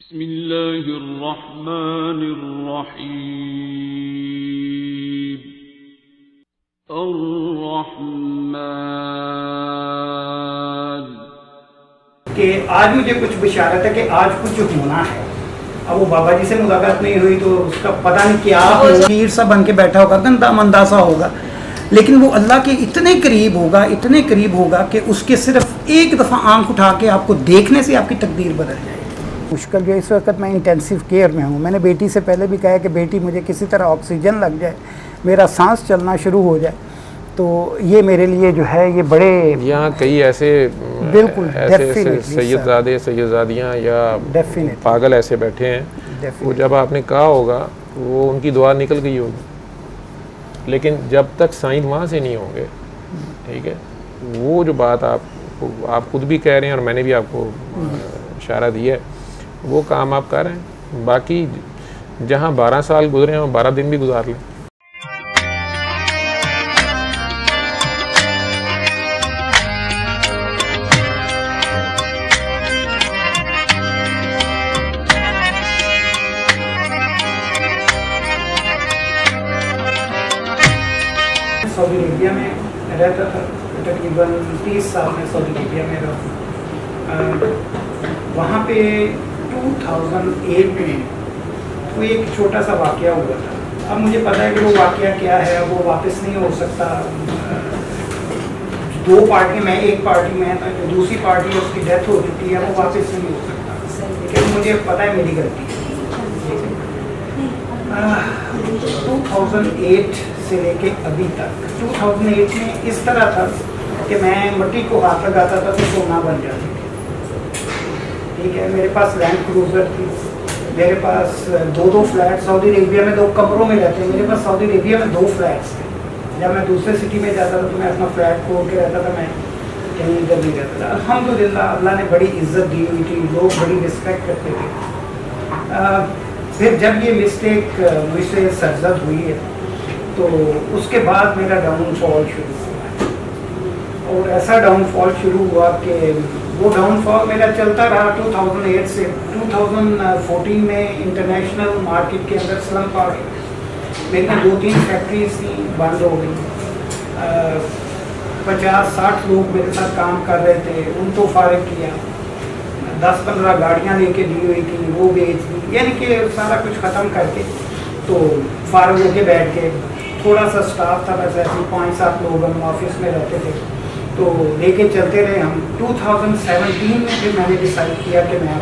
بسم اللہ الرحمن الرحیم الرحمن کہ آج مجھے کچھ بشارت ہے کہ آج کچھ ہونا ہے. اب وہ بابا جی سے ملاقات نہیں ہوئی تو اس کا پتہ نہیں کیا پیر سا بن کے بیٹھا ہوگا, گندا مندہ سا ہوگا, لیکن وہ اللہ کے اتنے قریب ہوگا کہ اس کے صرف ایک دفعہ آنکھ اٹھا کے آپ کو دیکھنے سے آپ کی تقدیر بدل جائے. مشکل جو اس وقت میں انٹینسیو کیئر میں ہوں. میں نے بیٹی سے پہلے بھی کہا ہے کہ بیٹی مجھے کسی طرح آکسیجن لگ جائے, میرا سانس چلنا شروع ہو جائے, تو یہ میرے لیے جو ہے یہ بڑے یہاں کئی ایسے بالکل سیدزادے سیدزادیاں یا پاگل ایسے بیٹھے ہیں, وہ جب آپ نے کہا ہوگا وہ ان کی دعا نکل گئی ہوگی, لیکن جب تک سائن وہاں سے نہیں ہوں گے, ٹھیک ہے, وہ جو بات آپ خود بھی کہہ رہے ہیں اور میں نے بھی آپ کو اشارہ دیا ہے, وہ کام آپ کر رہے ہیں. باقی جہاں 12 سال گزرے ہیں 12 دن بھی گزار لیں. سعودی عربیہ میں رہتا تھا, تقریباً 30 سال میں سعودی عربیہ میں رہا. وہاں پہ 2008 میں کوئی ایک چھوٹا سا واقعہ ہوا تھا. اب مجھے پتہ ہے کہ وہ واقعہ کیا ہے, وہ واپس نہیں ہو سکتا. 2 پارٹی میں, ایک پارٹی میں تھا, جو دوسری پارٹی ہے اس کی ڈیتھ ہو چکی ہے, وہ واپس نہیں ہو سکتا, لیکن مجھے پتہ ہے میری غلطی ہے. 2008 سے لے کے ابھی تک, 2008 میں اس طرح تھا کہ میں مٹی کو ہاتھ لگاتا تھا تو سونا بن جاتی تھی. ٹھیک ہے, میرے پاس لینڈ کروزر تھی, میرے پاس 2 فلیٹ سعودی عربیہ میں 2 کمروں میں رہتے ہیں. میرے پاس سعودی عربیہ میں 2 فلیٹس تھے. جب میں دوسرے سٹی میں جاتا تھا تو میں اپنا فلیٹ کھول کے رہتا تھا, میں کہیں ادھر نہیں رہتا تھا. الحمدللہ اللہ نے بڑی عزت دی ہوئی تھی, لوگ بڑی رسپیکٹ کرتے تھے. پھر جب یہ مسٹیک مجھ سے سرزد ہوئی ہے تو اس کے بعد میرا ڈاؤن فال شروع ہوا, اور ایسا ڈاؤن فال شروع ہوا کہ وہ ڈاؤن فال میرا چلتا رہا 2008 سے. 2014 میں انٹرنیشنل مارکیٹ کے اندر سلمپ آ گئی. میری 2-3 فیکٹریز تھیں, بند ہو گئی. 50-60 لوگ میرے ساتھ کام کر رہے تھے, ان کو فارغ کیا. 10-15 گاڑیاں لے کے دی ہوئی تھیں, وہ بیچ دی. یعنی کہ سارا کچھ ختم کر کے تو فارغ ہو کے بیٹھ کے, تھوڑا سا سٹاف تھا, بس ایسے 5-7 لوگ ہم آفس میں رہتے تھے, تو لے کے چلتے رہے ہم. 2017 میں پھر میں نے ڈیسائڈ کیا کہ میں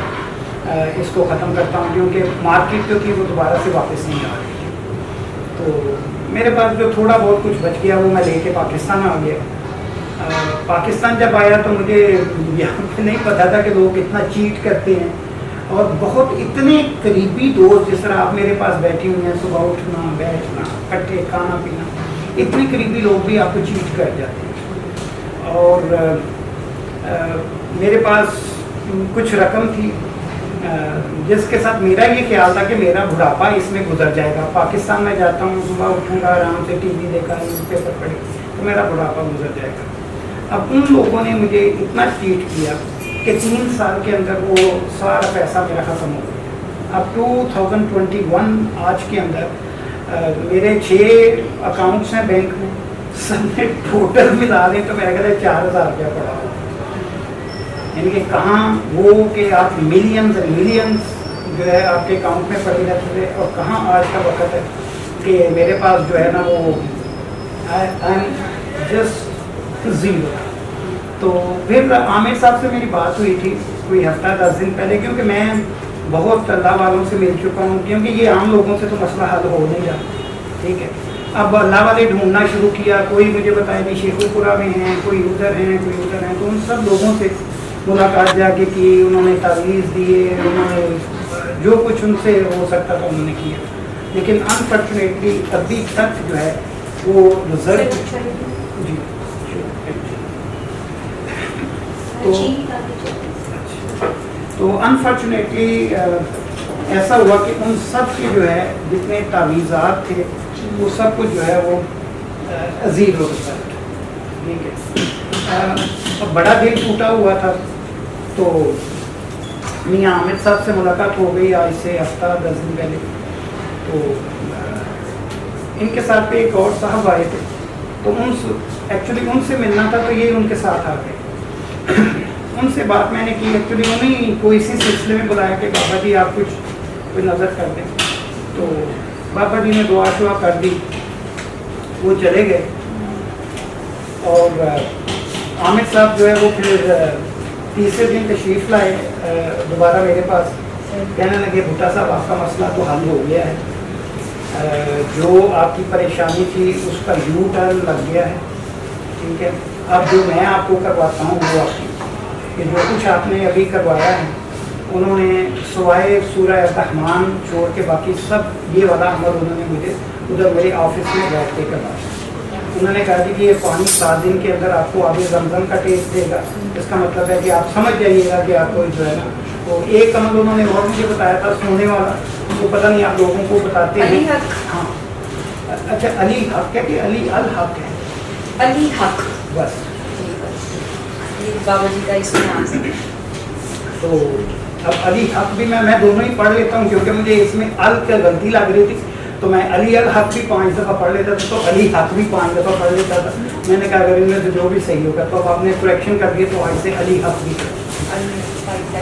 اس کو ختم کرتا ہوں, کیونکہ مارکیٹ جو تھی وہ دوبارہ سے واپس نہیں آ رہی تھی. تو میرے پاس جو تھوڑا بہت کچھ بچ گیا وہ میں لے کے پاکستان آ گیا. پاکستان جب آیا تو مجھے یہاں پہ نہیں پتا تھا کہ لوگ اتنا چیٹ کرتے ہیں, اور بہت اتنے قریبی دوست, جس طرح آپ میرے پاس بیٹھی ہوئی ہیں, صبح اٹھنا بیٹھنا اکٹھے کھانا پینا, اتنے قریبی لوگ بھی آپ کو چیٹ کر جاتے ہیں. اور میرے پاس کچھ رقم تھی جس کے ساتھ میرا یہ خیال تھا کہ میرا بڑھاپا اس میں گزر جائے گا. پاکستان میں جاتا ہوں, صبح اٹھوں گا, آرام سے ٹی وی دیکھا, نیوز پیپر پڑھی, تو میرا بڑھاپا گزر جائے گا. اب ان لوگوں نے مجھے اتنا چیٹ کیا کہ 3 سال کے اندر وہ سارا پیسہ میرا ختم ہو گیا. اب 2021 آج کے اندر میرے 6 اکاؤنٹس ہیں بینک میں, سب میں ٹوٹل ملا دیں تو میرا خیال ہے 4000 روپیہ پڑا ہو. یعنی کہ کہاں وہ کہ آپ ملینز جو ہے آپ کے اکاؤنٹ میں پڑے رہتے تھے, اور کہاں آج کا وقت ہے کہ میرے پاس جو ہے نا وہ جسٹ 0. تو پھر عامر صاحب سے میری بات ہوئی تھی کوئی ہفتہ 10 دن پہلے, کیونکہ میں بہت اللہ والوں سے مل چکا ہوں, کیونکہ یہ عام لوگوں سے تو مسئلہ حل ہو نہیں رہا. ٹھیک ہے, اب اللہ والے ڈھونڈنا شروع کیا. کوئی مجھے بتایا نہیں شیخو پورہ میں ہیں, کوئی ادھر ہیں, کوئی ادھر ہیں. تو ان سب لوگوں سے ملاقات جا کے کی, انہوں نے تعویذ دیے, انہوں نے جو کچھ ان سے ہو سکتا تھا انہوں نے کیا, لیکن انفارچونیٹلی ابھی تک جو ہے وہ رزلٹ جی تو انفارچونیٹلی ایسا ہوا کہ ان سب کے جو ہے جتنے تعویذات تھے وہ سب کچھ جو ہے وہ زیرو رزلٹ. ٹھیک ہے, بڑا دل ٹوٹا ہوا تھا. تو میاں عامر صاحب سے ملاقات ہو گئی آج سے ہفتہ 10 دن پہلے. تو ان کے ساتھ پہ ایک اور صاحب آئے تھے, تو ایکچولی ان سے ملنا تھا, تو یہ ان کے ساتھ آ گئے. ان سے بات میں نے کی, ایکچولی انہیں کوئی اسی سلسلے میں بلایا کہ بابا جی آپ کوئی نظر کر دیں. تو بابا جی نے دعا شعا کر دی, وہ چلے گئے. اور عامر صاحب جو ہے وہ پھر تیسرے دن تشریف لائے دوبارہ میرے پاس, کہنے لگے بھٹا صاحب آپ کا مسئلہ تو حل ہو گیا ہے, جو آپ کی پریشانی تھی اس کا یو ٹرن لگ گیا ہے, ٹھیک ہے. اب جو میں آپ کو کرواتا ہوں وہ آپ کی کہ جو کچھ آپ نے ابھی کروایا ہے, انہوں نے سوائے سورہ الرحمن چھوڑ کے باقی سب یہ والا عمل انہوں نے مجھے ادھر میرے آفس میں بیٹھ کے کروایا. انہوں نے کہا کہ یہ پانی 7 دن کے اندر آپ کو آگے زمزم کا ٹیسٹ دے گا, اس کا مطلب ہے کہ آپ سمجھ جائیے گا کہ آپ کو جو ہے نا. تو ایک عمل انہوں نے اور مجھے بتایا تھا سونے والا, وہ پتہ نہیں آپ لوگوں کو بتاتے ہیں. ہاں اچھا, علی حق ہے کہ علی الحق ہے؟ علی حق, بس بابا جی کا اس میں آ سکتا. تو اب علی حق بھی میں دونوں ہی پڑھ لیتا ہوں, کیونکہ مجھے اس میں ال کا غلطی لگ رہی تھی, تو میں علی الحق بھی 5 دفعہ پڑھ لیتا تھا, تو علی حق بھی 5 دفعہ پڑھ لیتا تھا. میں نے کہا اگر ان میں سے جو بھی صحیح ہوگا, تو اب آپ نے کریکشن کر دیا, تو آج سے علی حق بھی کر.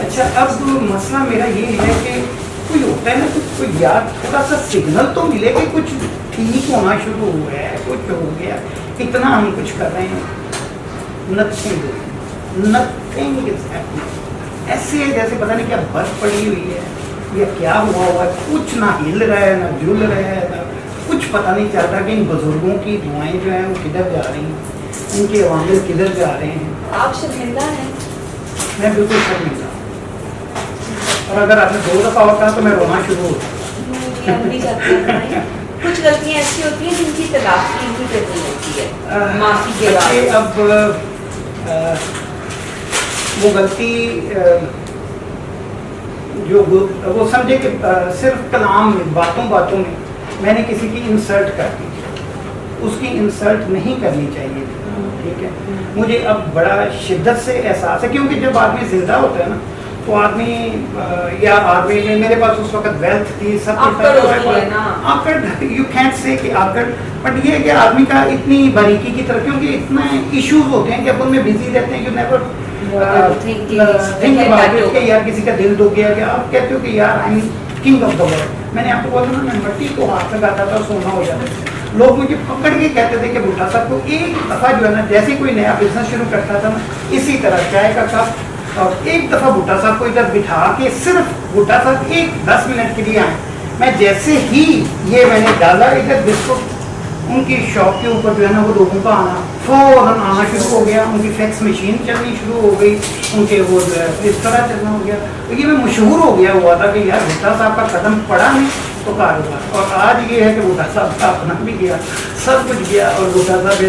اچھا, اب مسئلہ میرا یہ ہے کہ کوئی ہوتا ہے نا, کوئی یاد تھوڑا سا سگنل تو ملے کہ کچھ ٹھیک ہونا شروع ہوا ہے, کچھ ہو گیا, اتنا ہم کچھ کر رہے ہیں, nothing is happening. ایسے جیسے پتہ نہیں کیا برف پڑی ہوئی ہے یا کیا ہوا ہے, کچھ نہ ہل رہا ہے نہ جل رہا ہے, نہ کچھ پتہ نہیں چلتا کہ ان بزرگوں کی دعائیں جو ہیں وہ کدھر جا رہی ہیں, ان کے عوامل کدھر جا رہے ہیں. آپ شرمندہ ہیں؟ میں بالکل شرمندہ ہوں, اور اگر آپ نے 2 دفعہ ہوتا تو میں رونا شروع ہوتا. ہم بھی چاہتے ہیں کچھ غلطیاں ایسی ہوتی ہیں جن کی تلافی نہیں کرنی ہوتی ہے, معافی کے بعد. اب وہ غلطی جو وہ سمجھے کہ صرف کلام میں, باتوں میں نے کسی کی انسلٹ کر دی, اس کی انسلٹ نہیں کرنی چاہیے, ٹھیک ہے. مجھے اب بڑا شدت سے احساس ہے, کیونکہ جب آدمی زندہ ہوتا ہے نا, تو آدمی یا آدمی میں میرے پاس اس وقت ویلتھ تھی, سب کچھ, یو کینٹ سے کہ آکڑ, بٹ یہ ہے کہ آدمی کا اتنی باریکی کی طرف, کیونکہ اتنا ایشوز ہوتے ہیں کہ اب ان میں بزی رہتے ہیں, یو نیور کہ یار کسی کا دل دکھ گیا, کہ آپ کہتے ہو کہ یار I am king of the world. میں نے آپ کو بولا نا, میں مٹی کو ہاتھ لگاتا تھا, سونا ہو جاتا تھا. لوگ مجھے پکڑ کے کہتے تھے کہ بھٹا صاحب کو ایک دفعہ جو ہے نا, جیسے کوئی نیا بزنس شروع کرتا تھا نا, اسی طرح چائے کا کپ, اور ایک دفعہ بھٹا صاحب کو ادھر بٹھا کے صرف بھٹا صاحب 10 منٹ کے لیے آئے. میں جیسے ہی یہ میں نے ڈالا ادھر بسکٹ, ان کی شاپ کے اوپر جو ہے نا وہ لوگوں کا آنا فوراً آنا شروع ہو گیا, ان کی فیکس مشین چلنی شروع ہو گئی, ان کے وہ جو ہے اس طرح چلنا ہو گیا. تو یہ میں مشہور ہو گیا ہوا تھا کہ یار بھٹا صاحب کا قدم پڑا نہیں تو کاروبار. اور آج یہ ہے کہ بھٹا صاحب کا اپنا بھی گیا, سب کچھ گیا, اور بھٹا صاحب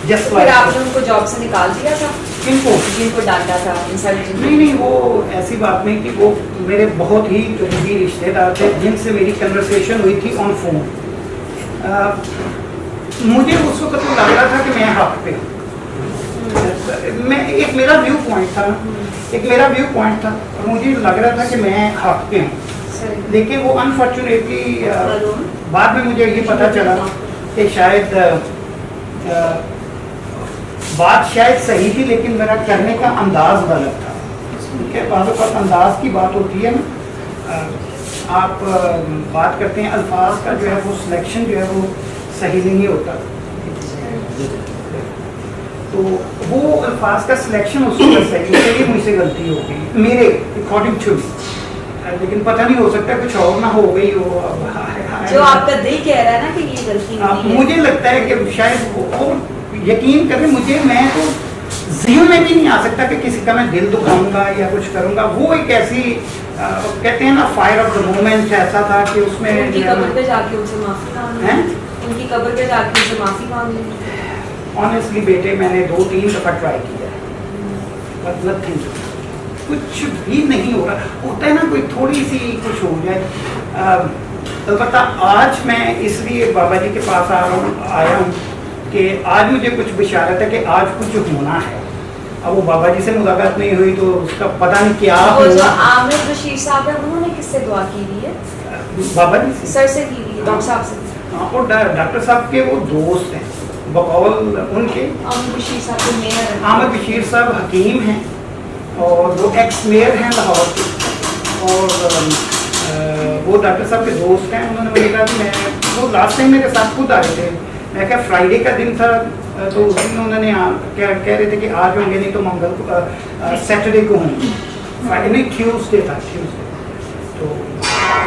جس پھر آپ نے ان کو جاب سے نکال دیا تھا؟ کن کو ڈانٹا تھا؟ نہیں, وہ ایسی بات نہیں کہ وہ میرے بہت ہی قریبی رشتے دار تھے, جن سے میری کنورسیشن ہوئی تھی آن فون. مجھے اس وقت تو لگ رہا تھا کہ میں حق پہ ہوں, میں ایک میرا ویو پوائنٹ تھا, اور مجھے لگ رہا تھا کہ میں حق پہ ہوں. لیکن وہ انفارچونیٹلی بعد میں مجھے یہ پتہ چلا کہ شاید بات شاید صحیح تھی, لیکن میرا کرنے کا انداز غلط تھا. بعض اوقات انداز کی بات ہوتی ہے نا, آپ بات کرتے ہیں, الفاظ کا جو ہے وہ سلیکشن جو ہے وہ صحیح نہیں ہوتا, تو وہ الفاظ کا سلیکشن اس وقت صحیح ہے, یہ مجھ سے غلطی ہو گئی میرے اکارڈنگ ٹو می, لیکن پتہ نہیں ہو سکتا کچھ اور نہ ہو گئی ہو. جو آپ کا دل کہہ رہا ہے نا کہ یہ غلطی نہیں ہے, مجھے لگتا ہے کہ شاید وہ, یقین کریں مجھے, میں تو ذہن میں بھی نہیں آ سکتا کہ کسی کا میں دل دکھاؤں گا یا کچھ کروں گا. وہ ایک ایسی کہتے ہیں نا فائر آف دا مومنٹ ایسا تھا کہ اس میں ان کی قبر پہ جا کے ان سے معافی مانگ لیں, ان کی قبر پہ جا کے ان سے معافی مانگ لیں. آنیسٹلی بیٹے میں نے 2-3 دفعہ ٹرائی کیا ہے, مطلب کچھ بھی نہیں ہو رہا. ہوتا ہے نا کوئی تھوڑی سی کچھ ہو جائے. البتہ آج میں اس لیے بابا جی کے پاس آیا ہوں کہ آج مجھے کچھ بشارت ہے کہ آج کچھ ہونا ہے. अब वो बाबा जी से मुलाकात नहीं हुई तो उसका पता नहीं क्या वो जो हुआ। आमिर बशीर साहब है उन्होंने किससे दुआ की हुई है? बाबा जी से। सर से की हुई है, डॉक्टर साहब से। हाँ, और डॉक्टर साहब के वो दोस्त हैं बकौल उनके। आमिर बशीर साहब के मेयर हैं। आमिर बशीर साहब हकीम हैं और वो एक्स मेयर हैं लाहौर के, और वो डॉक्टर साहब के दोस्त हैं। उन्होंने मुझे कहा कि मैं वो लास्ट टाइम मेरे साथ खुद आए थे, मैं क्या फ्राइडे का दिन था तो उस दिन उन्होंने कह रहे थे कि आज होंगे नहीं तो मंगल को सैटरडे को होंगे, फ्राइडे नहीं ट्यूसडे था, ट्यूसडे। तो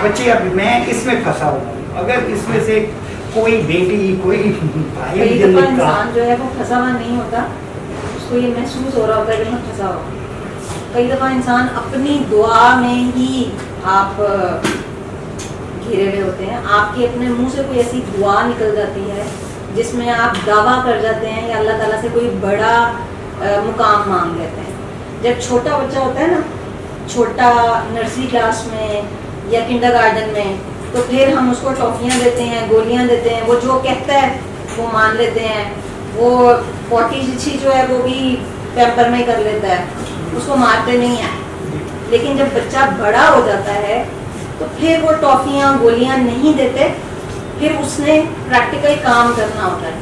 बच्चे अभी मैं इसमें फंसा हुआ हूँ, अगर इसमें से कोई बेटी कोई भाई कई जन्नत दफा का इंसान जो है वो फंसा हुआ नहीं होता, उसको ये महसूस हो रहा होता है कि मैं फंसा हुआ। कई दफा इंसान अपनी दुआ में ही आप घिरे हुए होते हैं, आपके अपने मुंह से कोई ऐसी दुआ निकल जाती है जिसमें आप दावा कर जाते हैं या अल्लाह ताला से कोई बड़ा मुकाम मांग लेते हैं। जब छोटा बच्चा होता है ना, छोटा नर्सरी क्लास में या किंडरगार्टन में, तो फिर हम उसको टॉफियाँ देते हैं, गोलियाँ देते हैं, वो जो कहता है वो मान लेते हैं, वो पोटी चिच्छी जो है वो भी पैम्पर में कर लेता है, उसको मारते नहीं है। लेकिन जब बच्चा बड़ा हो जाता है तो फिर वो टॉफियाँ गोलियाँ नहीं देते, फिर उसने प्रैक्टिकल काम करना होता है,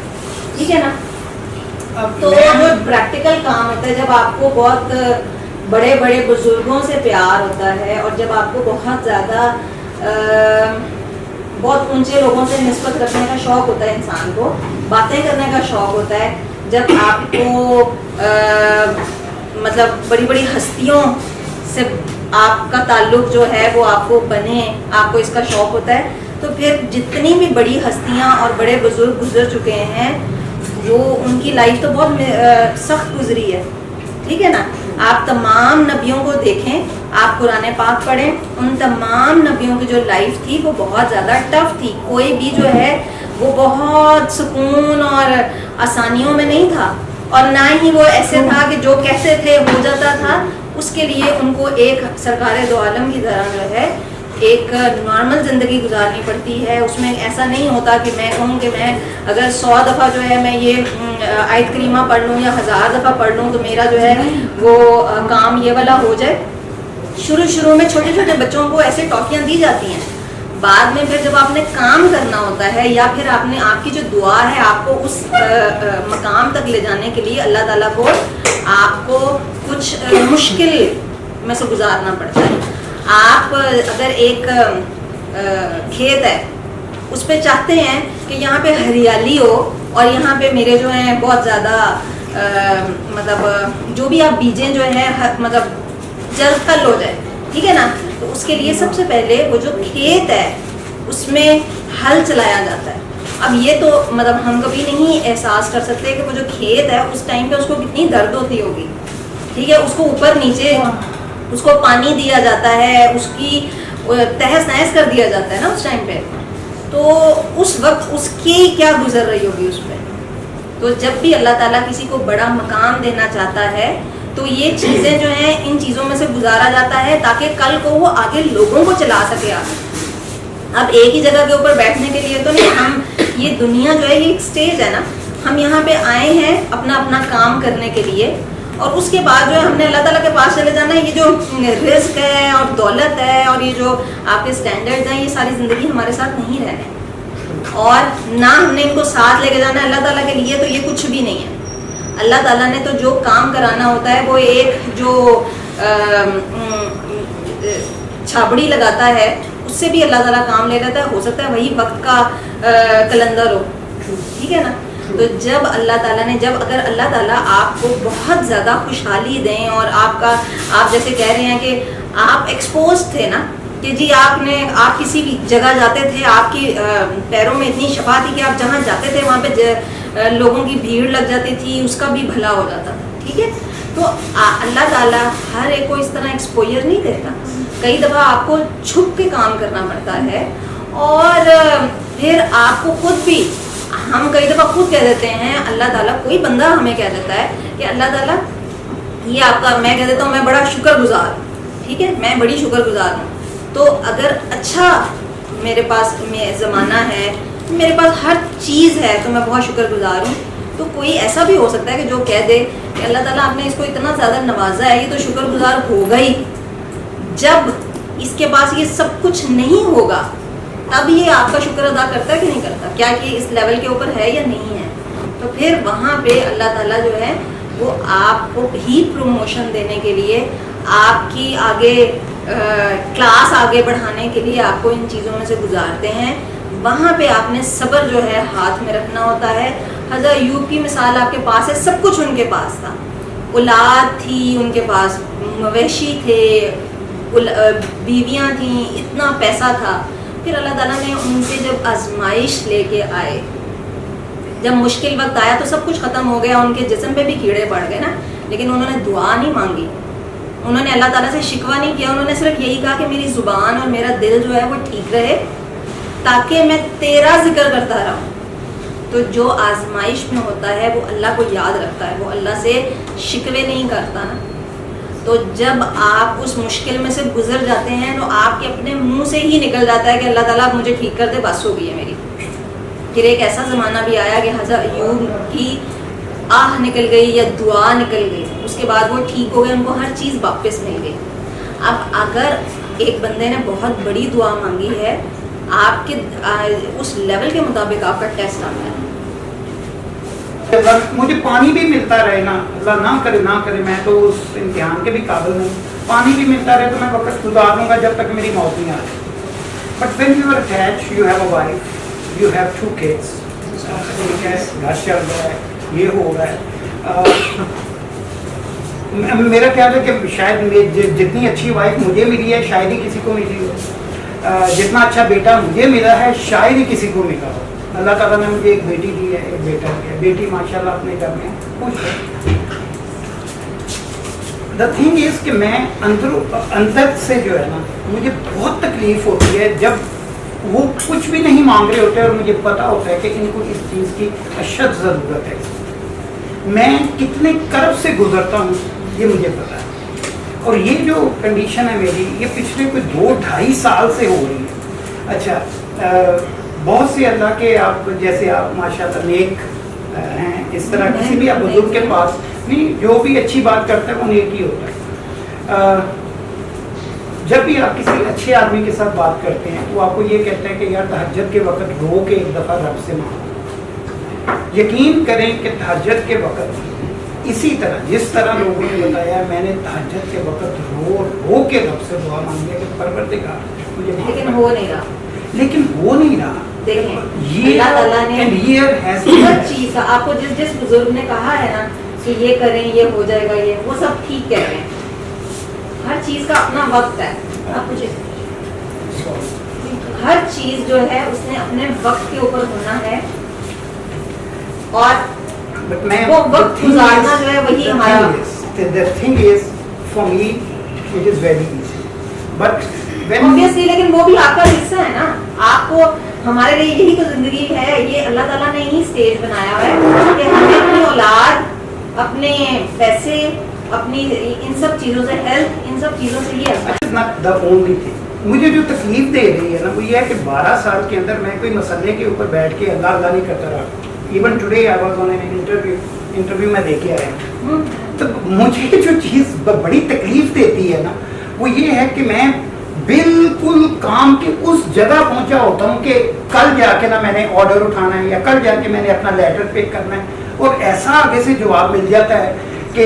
ठीक है ना। तो जो प्रैक्टिकल काम होता है, जब आपको बहुत बड़े बड़े बुजुर्गों से प्यार होता है और जब आपको बहुत ज़्यादा बहुत ऊंचे लोगों से निस्बत रखने का शौक होता है, इंसान को बातें करने का शौक होता है, जब आपको मतलब बड़ी बड़ी हस्तियों से आपका ताल्लुक जो है वो आपको बने, आपको इसका शौक होता है, तो फिर जितनी भी बड़ी हस्तियां और बड़े बुजुर्ग गुजर चुके हैं वो उनकी लाइफ तो बहुत सख्त गुजरी है, ठीक है ना। आप तमाम नबियों को देखें, आप कुरान पाक पढ़ें, उन तमाम नबियों की जो लाइफ थी वो बहुत ज़्यादा टफ थी। कोई भी जो है वो बहुत सुकून और आसानियों में नहीं था, और ना ही वो ऐसे था कि जो कहते थे हो जाता था। उसके लिए उनको एक सरकार दो आलम की तरह जो है एक नॉर्मल ज़िंदगी गुजारनी पड़ती है। उसमें ऐसा नहीं होता कि मैं कहूँ कि मैं अगर 100 दफ़ा जो है मैं ये आयत करीमा पढ़ लूँ या 1000 दफ़ा पढ़ लूँ तो मेरा जो है वो काम ये वाला हो जाए। शुरू में छोटे छोटे बच्चों को ऐसे टॉफियाँ दी जाती हैं, बाद में फिर जब आपने काम करना होता है या फिर आपने आपकी जो दुआ है आपको उस मकाम तक ले जाने के लिए अल्लाह ताला को आपको कुछ मुश्किल में से गुजारना पड़ता है। आप अगर एक खेत है उस पे चाहते हैं कि यहाँ पे हरियाली हो और यहाँ पे मेरे जो हैं बहुत ज़्यादा मतलब जो भी आप बीजें जो है मतलब जल्द कल हो जाए, ठीक है ना। तो उसके लिए सबसे पहले वो जो खेत है उसमें हल चलाया जाता है। अब ये तो मतलब हम कभी नहीं एहसास कर सकते कि वो जो खेत है उस टाइम पे उसको कितनी दर्द होती होगी, ठीक है। उसको ऊपर नीचे उसको पानी दिया जाता है, उसकी तहस नहस कर दिया जाता है ना उस टाइम पे, तो उस वक्त उसकी क्या गुजर रही होगी उस पर। तो जब भी अल्लाह ताला किसी को बड़ा मकाम देना चाहता है तो ये चीज़ें जो हैं इन चीज़ों में से गुजारा जाता है ताकि कल को वो आगे लोगों को चला सके आगे। अब एक ही जगह के ऊपर बैठने के लिए तो नहीं, हम ये दुनिया जो है ये एक स्टेज है ना, हम यहाँ पे आए हैं अपना अपना काम करने के लिए, और उसके बाद जो है हमने अल्लाह ताला के पास चले जाना है। ये जो रिस्क है और दौलत है और ये जो आपके स्टैंडर्ड्स हैं ये सारी ज़िंदगी हमारे साथ नहीं रहने, और ना हमने इनको साथ लेके जाना है अल्लाह ताला के लिए, तो ये कुछ भी नहीं है। अल्लाह ताला ने तो जो काम कराना होता है वो एक जो छाबड़ी लगाता है उससे भी अल्लाह ताला काम ले लेता है। हो सकता है वही वक्त का कलंदर हो, ठीक है ना। तो जब अल्लाह ताला ने अगर अल्लाह ताला आपको बहुत ज़्यादा खुशहाली दें और आपका आप जैसे कह रहे हैं कि आप एक्सपोज थे ना कि जी आप किसी भी जगह जाते थे, आपकी पैरों में इतनी शफा थी कि आप जहाँ जाते थे वहाँ पे लोगों की भीड़ लग जाती थी, उसका भी भला हो जाता था, ठीक है। तो अल्लाह ताला हर एक को इस तरह एक्सपोजर नहीं देता। कई दफ़ा आपको छुप के काम करना पड़ता है, और फिर आपको खुद भी हम कई दफ़ा खुद कह देते हैं, अल्लाह ताला कोई बंदा हमें कह देता है कि अल्लाह ताला ये आपका, मैं कह देता हूँ मैं बड़ा शुक्रगुजार, ठीक है, मैं बड़ी शुक्रगुजार हूँ। तो अगर अच्छा मेरे पास ज़माना है, मेरे पास हर चीज़ है तो मैं बहुत शुक्रगुजार हूँ। تو کوئی ایسا بھی ہو سکتا ہے کہ جو کہہ دے کہ اللہ تعالیٰ آپ نے اس کو اتنا زیادہ نوازا ہے، یہ تو شکر گزار ہوگا ہی. جب اس کے پاس یہ سب کچھ نہیں ہوگا تب یہ آپ کا شکر ادا کرتا ہے کہ نہیں کرتا؟ کیا کہ اس لیول کے اوپر ہے یا نہیں ہے؟ تو پھر وہاں پہ اللہ تعالیٰ جو ہے وہ آپ کو ہی پروموشن دینے کے لیے، آپ کی آگے کلاس آگے بڑھانے کے لیے آپ کو ان چیزوں میں سے گزارتے ہیں. وہاں پہ آپ نے صبر جو ہے ہاتھ میں رکھنا ہوتا ہے. حضرت ایوب کی مثال آپ کے پاس ہے، سب کچھ ان کے پاس تھا، اولاد تھی ان کے پاس، مویشی تھے، بیویاں تھیں، اتنا پیسہ تھا. پھر اللہ تعالیٰ نے ان پہ جب آزمائش لے کے آئے، جب مشکل وقت آیا تو سب کچھ ختم ہو گیا، ان کے جسم پہ بھی کیڑے پڑ گئے نا، لیکن انہوں نے دعا نہیں مانگی، انہوں نے اللہ تعالیٰ سے شکوہ نہیں کیا، انہوں نے صرف یہی کہا کہ میری زبان اور میرا دل جو ہے وہ ٹھیک رہے تاکہ میں تیرا ذکر کرتا رہوں. تو جو آزمائش میں ہوتا ہے وہ اللہ کو یاد رکھتا ہے، وہ اللہ سے شکوے نہیں کرتا نا. تو جب آپ اس مشکل میں سے گزر جاتے ہیں تو آپ کے اپنے منہ سے ہی نکل جاتا ہے کہ اللہ تعالیٰ آپ مجھے ٹھیک کر دے، بس ہو گئی ہے میری. پھر ایک ایسا زمانہ بھی آیا کہ حضرت ایوب کی آہ نکل گئی یا دعا نکل گئی، اس کے بعد وہ ٹھیک ہو گئے، ان کو ہر چیز واپس مل گئی. اب اگر ایک بندے نے بہت بڑی دعا مانگی ہے، آپ کے اس لیول کے مطابق آپ کا ٹیسٹ آتا ہے. مجھے پانی بھی ملتا رہے نا، اللہ نہ کرے میں تو اس امتحان کے بھی قابل نہیں، پانی بھی ملتا رہے تو میں وقت گزار لوں گا جب تک میری موت نہیں آ جائے. But when you are attach, you have a wife, you have 2 kids، گھر چل رہا ہے، یہ ہو رہا ہے. میرا خیال ہے کہ شاید جتنی اچھی وائف مجھے ملی ہے شاید ہی کسی کو ملی ہو، جتنا اچھا بیٹا مجھے ملا ہے شاید ہی کسی کو ملا ہو. اللہ تعالیٰ نے مجھے ایک بیٹی دی ہے، ایک بیٹا دیا ہے، بیٹی ماشاءاللہ اپنے گھر میں خوش ہے. دا تھنگ از کہ میں اندر سے جو ہے نا مجھے بہت تکلیف ہوتی ہے جب وہ کچھ بھی نہیں مانگ رہے ہوتے اور مجھے پتا ہوتا ہے کہ ان کو اس چیز کی اشد ضرورت ہے. میں کتنے کرب سے گزرتا ہوں یہ مجھے پتا ہے، اور یہ جو کنڈیشن ہے میری یہ پچھلے کوئی 2-2.5 سال سے ہو رہی ہے. اچھا، بہت سے اللہ کے آپ جیسے آپ ماشاءاللہ نیک ہیں، اس طرح کسی بھی آپ بزرگ کے پاس نہیں، جو بھی اچھی بات کرتا ہے وہ نیک ہی ہوتا ہے. جب بھی آپ کسی اچھے آدمی کے ساتھ بات کرتے ہیں وہ آپ کو یہ کہتے ہیں کہ یار تہجد کے وقت رو کے ایک دفعہ رب سے مانگو. یقین کریں کہ تہجد کے وقت اسی طرح جس طرح لوگوں نے بتایا میں نے تہجد کے وقت رو کے رب سے دعا مانگی ہے کہ پروردگار مجھے، لیکن ہو نہیں رہا. لیکن وہ نہیں رہا. دیکھیں اللہ تعالیٰ نے ہر چیز کا آپ کو جس بزرگ نے کہا ہے نا کہ یہ کریں یہ ہو جائے گا، یہ وہ سب ٹھیک کہہ رہے ہیں. ہر چیز کا اپنا وقت ہے. آپ مجھے ہر چیز جو ہے اس نے اپنے وقت کے اوپر ہونا ہے، اور وہ وقت گزارنا جو ہے وہی ہمارا. The thing is for me it is very easy, but obviously لیکن وہ بھی آپ کا حصہ ہے نا. آپ کو ہمارے لیے یہی تو زندگی ہے، یہ اللہ تعالیٰ نے ہی اسٹیج بنایا ہوا ہے کہ ہمیں اپنی اولاد، اپنے پیسے، اپنی ان سب چیزوں سے ہیلتھ، ان سب چیزوں سے یہ مجھے جو تکلیف دے رہی ہے نا وہ یہ ہے کہ 12 سال کے اندر میں کوئی مسئلے کے اوپر بیٹھ کے اللہ اللہ نہیں کرتا رہا. Even today I was on an interview میں دے کے آیا ہوں. تو مجھے جو چیز بڑی تکلیف دیتی ہے نا وہ یہ ہے کہ میں بالکل کام کی اس جگہ پہنچا ہوتا ہوں کہ کل جا کے نا میں نے آرڈر اٹھانا ہے یا کل جا کے میں نے اپنا لیٹر پیک کرنا ہے، اور ایسا آگے سے جواب مل جاتا ہے کہ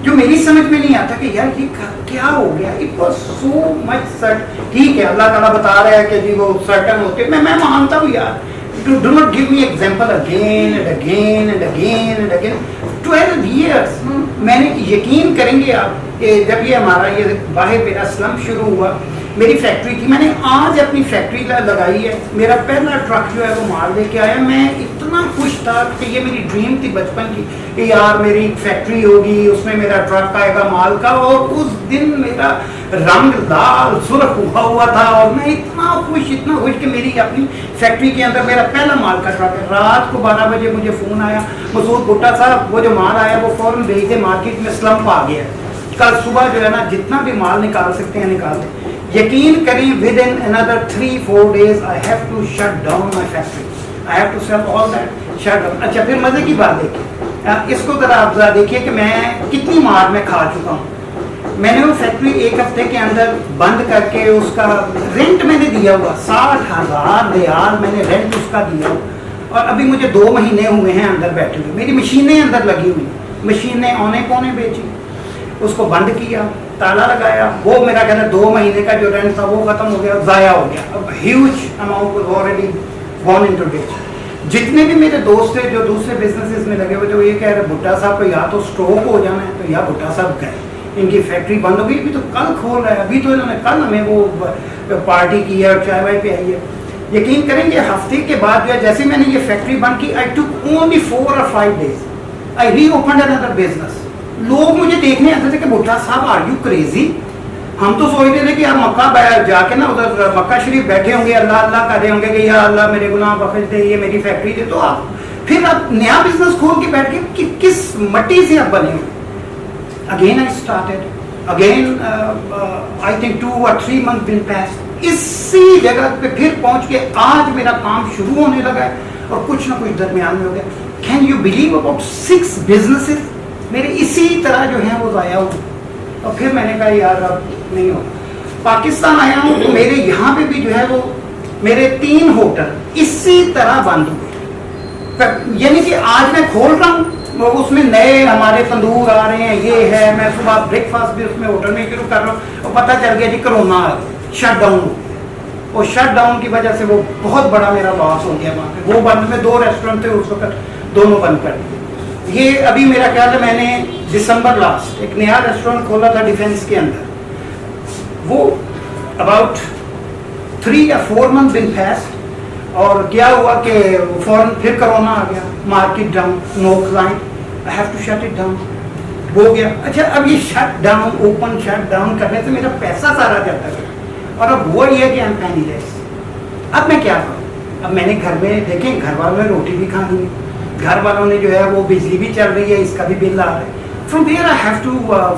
جو میری سمجھ میں نہیں آتا کہ یار یہ کیا ہو گیا. اٹ واز سو مچ سرٹ. ٹھیک ہے اللہ تعالیٰ بتا رہا ہے کہ جی وہ سرٹن ہوتے ہیں، میں مانتا ہوں یار. Do not give me example again and again and again and again. 12 years. میں نے یقین کریں گے آپ کہ جب یہ ہمارا یہ باہر میرا سلم شروع ہوا، میری فیکٹری تھی، میں نے آج اپنی فیکٹری لگائی ہے. میرا پہلا ٹرک جو ہے وہ مال لے کے آیا. میں اتنا خوش تھا کہ یہ میری ڈریم تھی بچپن کی کہ یار میری فیکٹری ہوگی، اس میں میرا ٹرک آئے گا مال کا. اور اس دن میرا رنگ لال سرخ ہوا تھا اور میں اتنا خوش کہ میری اپنی فیکٹری کے اندر میرا پہلا مال کا ٹرک ہے. رات کو 12 بجے مجھے فون آیا، مسعود بھٹا صاحب وہ جو مال آیا وہ فوراً بھیج دے، مارکیٹ میں سلمپ آ گیا. کل صبح جو ہے نا جتنا بھی مال نکال سکتے ہیں نکال دیں. یقین کریں within another 3-4 days I have to shut down my factory. I have to sell all that. Shut down. अच्छा फिर मजे की बात देखिए, इसको जरा आप जरा देखिए कि मैं कितनी मार में खा चुका हूँ। मैंने वो फैक्ट्री एक हफ्ते के अंदर बंद करके उसका रेंट मैंने दिया हुआ 60,000 रियाल मैंने रेंट उसका दिया, और अभी मुझे 2 महीने हुए हैं अंदर बैठे हुए। मेरी मशीनें अंदर लगी हुई, मशीनें औने पौने बेची, उसको बंद किया, ताला लगाया। वो मेरा कहना 2 महीने का जो रेंट था वो खत्म हो गया, ज़ाया हो गया। अब huge amount was already gone into ditch. जितने भी मेरे दोस्त थे जो दूसरे बिजनेसेस में लगे हुए, जो ये कह रहे भुट्टा साहब को या तो स्ट्रोक हो जाना है, तो या भुट्टा साहब गए, इनकी फैक्ट्री बंद हो गई, अभी तो कल खोल रहा है, अभी तो इन्होंने कल हमें वो पार्टी की है और चाय वाय पे आई है। यकीन करेंगे हफ्ते के बाद जो है, जैसे मैंने ये फैक्ट्री बंद की, आई टुक ओनली 4 or 5 days, आई री ओपन अनदर बिजनेस। लोग मुझे देखने आते थे कि भुट्टा साहब आर यू क्रेजी। हम तो सोच रहे थे कि आप मक्का जाके ना उधर मक्का शरीफ बैठे होंगे, अल्लाह अल्लाह कर रहे होंगे कि या अल्लाह मेरे गुनाह बख्श दे, ये मेरी फैक्ट्री दे। तो आप फिर आप नया बिजनेस खोल के बैठ के किस मट्टी से आप बने हुए। Again I started again, I think 2 or 3 months been पास, इसी जगह पे फिर पहुंच के आज मेरा काम शुरू होने लगा है, और कुछ ना कुछ दरमियान में हो गया। Can you believe about 6 businesses मेरे इसी तरह जो है वो ज़ाया हो। और फिर मैंने कहा यार अब नहीं हो। पाकिस्तान आया हूँ तो मेरे यहाँ पे भी जो है वो मेरे 3 होटल इसी तरह बंद हुए। यानी कि आज मैं खोल रहा हूँ, उसमें नए हमारे तंदूर आ रहे हैं, ये है, मैं सुबह ब्रेकफास्ट भी उसमें होटल में शुरू कर रहा हूँ, और पता चल गया जी कोरोना शट डाउन हो गया। और शट डाउन की वजह से वो बहुत बड़ा मेरा लॉस हो गया वहाँ पे। वो बंद में 2 रेस्टोरेंट थे उस वक्त, दोनों बंद कर दिए। ये अभी मेरा ख्याल है मैंने दिसंबर लास्ट एक नया रेस्टोरेंट खोला था डिफेंस के अंदर, वो about 3 or 4 months been pass, और क्या हुआ कि फौरन फिर कोरोना आ गया, market down, no client, I have to shut it down, हो गया। अच्छा अब ये shut down, open shut down करने से मेरा पैसा सारा जाता है, और अब वो ये है कि आई एम पेनीलेस। अब मैं क्या करूँ? अब मैंने घर में देखें, घर वालों ने रोटी भी खानी है, घर वालों ने जो है वो बिजली भी चल रही है, इसका भी बिल आ रहा है। From where I have to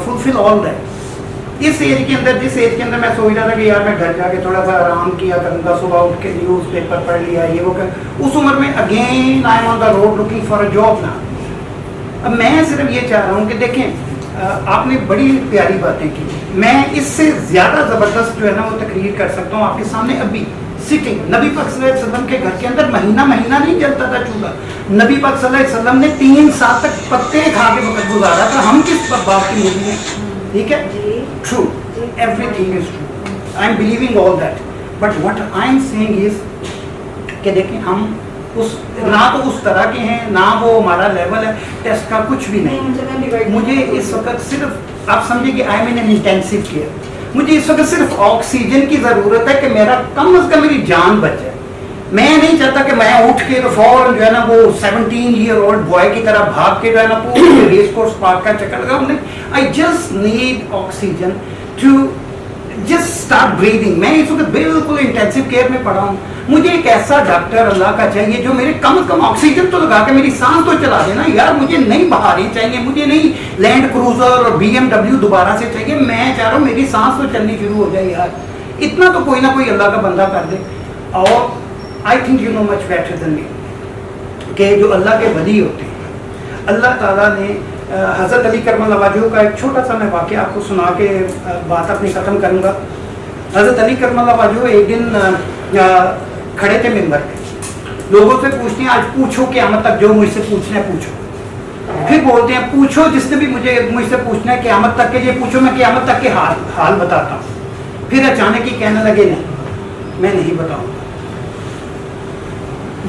fulfil all that. इस एज के अंदर, जिस एज के अंदर मैं सोच रहा था कि यार मैं घर जाके थोड़ा सा आराम किया करूँगा, सुबह उठ के न्यूज़ पेपर पढ़ लिया, ये वो कर, उस उम्र में again I am on the road looking for a job ना। अब मैं सिर्फ ये चाह रहा हूँ कि देखें आपने बड़ी प्यारी बातें की, मैं इससे ज़्यादा ज़बरदस्त जो है ना वो तकरीर कर सकता हूँ आपके सामने। अभी सिटिंग नबी पाक सल्लल्लाहु अलैहि वसल्लम के घर के अंदर महीना महीना नहीं जलता था चूल्हा। नबी पाक सल्लल्लाहु अलैहि वसल्लम ने 3 साल तक पत्ते खा के वक्त गुजारा था। हम किस बात की मूवी हैं? ठीक है, true, everything is true, I am believing all that, but what I am saying is कि देखें हम उस ना तो उस तरह के हैं, ना वो हमारा लेवल है टेस्ट का, कुछ भी नहीं। मुझे इस वक्त सिर्फ आप समझिए कि I am in intensive care, मुझे इस वक्त सिर्फ ऑक्सीजन की ज़रूरत है कि मेरा कम अज़ कम मेरी जान बच जाए। मैं नहीं चाहता कि मैं उठ के तो फौरन जो है ना वो 17-year-old बॉय की तरह भाग के जो है ना पूरे रेस कोर्स पार्क का चक्कर लगाऊं। I just need oxygen to just start breathing. मैं इस वक्त बिल्कुल इंटेंसिव केयर में पड़ा हूँ। मुझे एक ऐसा डॉक्टर अल्लाह का चाहिए जो मेरे कम से कम ऑक्सीजन तो लगा के मेरी सांस तो चला देना। यार मुझे नई बहारें चाहिए, मुझे नहीं लैंड क्रूजर और BMW दोबारा से चाहिए। मैं चाह रहा हूँ मेरी सांस तो चलनी शुरू हो जाए यार, इतना तो कोई ना कोई अल्लाह का बंदा कर दे। और I think you know much better than me कि जो अल्लाह के वली होते हैं, अल्लाह ताला ने हज़रत अली करमल्लाहु वजहू का एक छोटा सा मैं वाक़या आपको सुना के बात अपनी ख़त्म करूँगा। हज़रत अली करमल्लाहु वजहू एक दिन खड़े थे मिंबर पे, लोगों से पूछते हैं आज पूछो क़यामत तक जो मुझसे पूछना है पूछो। फिर बोलते हैं पूछो जिसने भी मुझसे पूछना है क़यामत तक के, ये पूछो मैं क़यामत तक के हाल बताता हूँ। फिर अचानक ही कहने लगे नहीं मैं नहीं बताऊँगा।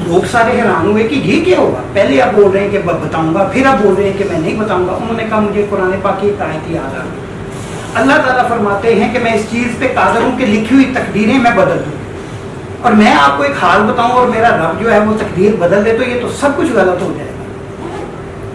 लोग सारे हैरान हुए कि ये क्या होगा, पहले आप बोल रहे हैं कि बताऊंगा, फिर आप बोल रहे हैं कि मैं नहीं बताऊंगा। उन्होंने कहा मुझे कुरान पाक की एक आयत याद आ गई। अल्लाह ताला फरमाते हैं कि मैं इस चीज़ पे कादिर हूँ कि लिखी हुई तकदीरें मैं बदल दूँ। और मैं आपको एक हाल बताऊँ और मेरा रब जो है वो तकदीर बदल दे तो ये तो सब कुछ गलत हो जाएगा।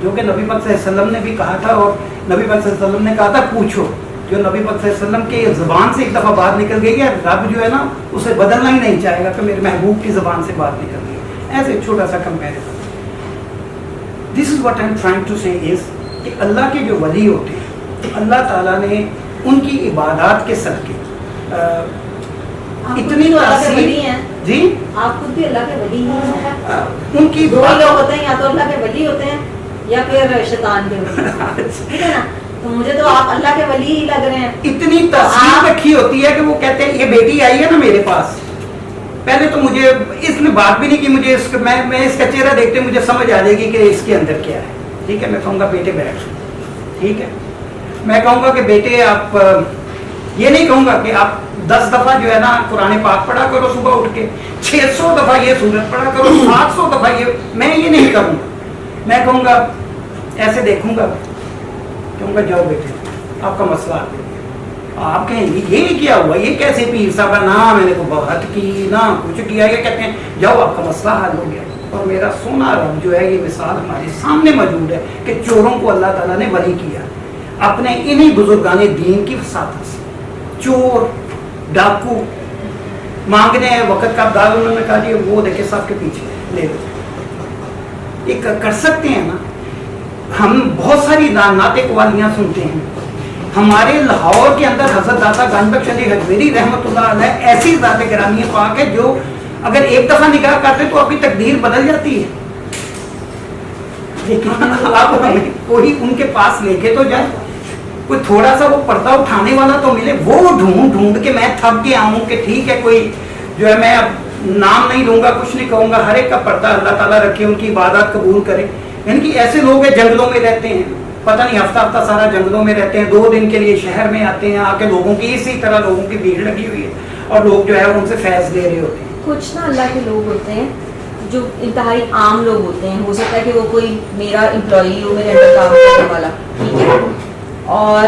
जो कि नबी पाक सल्लल्लाहु अलैहि वसल्लम ने भी कहा था, और नबी पाक सल्लल्लाहु अलैहि वसल्लम ने कहा था पूछो। जो नबी पाक सल्लल्लाहु अलैहि वसल्लम के ज़बान से एक दफ़ा बात निकल गई है, रब जो है ना उसे बदलना ही नहीं चाहेगा कि मेरे महबूब की ज़बान से बात निकल गई। ऐसे छोटा सा comparison. This is what I am trying to say is कि अल्लाह के जो वली होते हैं, अल्लाह ताला ने उनकी इबादत के सदके آپ इतनी खुद तो अल्लाह के तासीर वली हैं। जी आप खुद भी अल्लाह के वली ही हैं। उनकी दो ही लोग होते हैं, या तो अल्लाह के वली होते हैं या फिर शैतान के वली, ठीक है ना। तो मुझे तो आप अल्लाह के वली ही लग रहे हैं। इतनी तासीर रखी होती है कि वो कहते हैं ये बेटी आई है ना मेरे पास, पहले तो मुझे इसने बात भी नहीं की, मुझे मैं इसका चेहरा देखते मुझे समझ आ जाएगी कि इसके अंदर क्या है। ठीक है, मैं कहूँगा बेटे बैठ, ठीक है, मैं कहूँगा कि बेटे आप, ये नहीं कहूँगा कि आप 10 दफा जो है ना कुरान पाक पढ़ा करो सुबह उठ के, 600 दफा ये सूरत पढ़ा करो, 700 दफा ये, मैं ये नहीं करूँगा। मैं कहूँगा ऐसे देखूँगा, कहूँगा जाओ बेटे आपका मसला है। आप कहेंगे ये क्या हुआ, ये कैसे पीर साहब, ना मैंने को बात की ना कुछ किया, ये कहते हैं जाओ आपका मसला हल हो गया। और मेरा सोना रब जो है, ये मिसाल हमारे सामने मौजूद है कि चोरों को अल्लाह ताला ने वली किया अपने इन्हीं बुजुर्गाने दीन की वसात से। चोर डाकू मांगने वक्त का दाल, उन्होंने कहा जी वो देखे सबके पीछे ले लो, ये कर सकते हैं ना। हम बहुत सारी नाते कवालियाँ सुनते हैं। हमारे लाहौर के अंदर हजरत दाता गंजबख्श अली हजवेरी रहमतुल्लाह अलैह ऐसी ज़ात गिरामी पाक है जो अगर एक दफा निकाह करते तो आपकी तकदीर बदल जाती है। लेकिन आप हमें कोई उनके पास लेके तो जाए, कोई थोड़ा सा वो पर्दा उठाने वाला तो मिले, वो ढूंढ के मैं थक गया हूँ कि ठीक है कोई जो है, मैं अब नाम नहीं लूंगा, कुछ नहीं कहूँगा, हर एक का पर्दा अल्लाह ताला रखे, उनकी इबादत कबूल करे। यानी कि ऐसे लोग हैं जंगलों में रहते हैं, पता नहीं हफ्ता हफ्ता सारा जंगलों में रहते हैं, 2 दिन के लिए शहर में आते हैं, आके लोगों की इसी तरह लोगों की भीड़ लगी हुई है और लोग जो है उनसे फैज़ ले रहे होते हैं। कुछ ना अल्लाह के लोग होते हैं जो इंतहाई आम लोग होते हैं, हो सकता है कि वो कोई मेरा एम्प्लॉई हो, मेरे अंडर काम करने वाला, ठीक है, और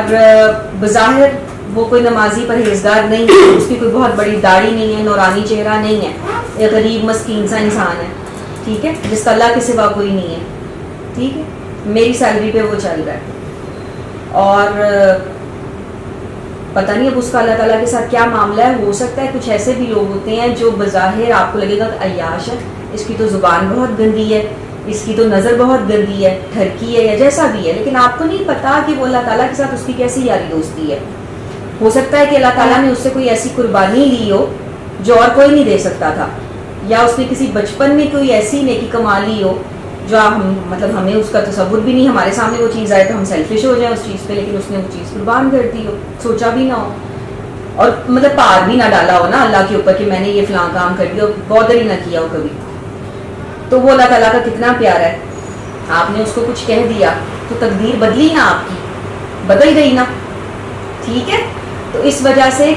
बज़ाहिर वो कोई नमाजी परहेजगार नहीं है, उसकी कोई बहुत बड़ी दाढ़ी नहीं है, नौरानी चेहरा नहीं है, एक गरीब मस्कीन सा इंसान है, ठीक है, जिसका अल्लाह के सिवा कोई नहीं है, ठीक है, मेरी सैलरी पे वो चल रहा है और पता नहीं अब उसका अल्लाह ताला के साथ क्या मामला है। हो सकता है कुछ ऐसे भी लोग होते हैं जो बज़ाहिर आपको लगेगा कि अय्याश है, इसकी तो ज़ुबान बहुत गंदी है, इसकी तो नज़र बहुत गंदी है, ठरकी है या जैसा भी है, लेकिन आपको नहीं पता कि वो अल्लाह ताला के साथ उसकी कैसी यारी दोस्ती है। हो सकता है कि अल्लाह ताला ने उससे कोई ऐसी कुर्बानी ली हो जो और कोई नहीं दे सकता था, या उसने किसी बचपन में कोई ऐसी नेकी कमा ली हो जो हम मतलब हमें उसका तसव्वुर भी नहीं, हमारे सामने वो चीज़ आए तो हम सेल्फिश हो जाए उस चीज़ पे, लेकिन उसने वो चीज़ कुर्बान कर दी हो, सोचा भी ना हो और मतलब पार भी ना डाला हो ना अल्लाह के ऊपर कि मैंने ये फलां काम कर दिया, बॉदर ही ना किया हो कभी। तो वो अल्लाह ताला का कितना प्यार है, आपने उसको कुछ कह दिया तो तकदीर बदली ना, आपकी बदल गई ना, ठीक है। तो इस वजह से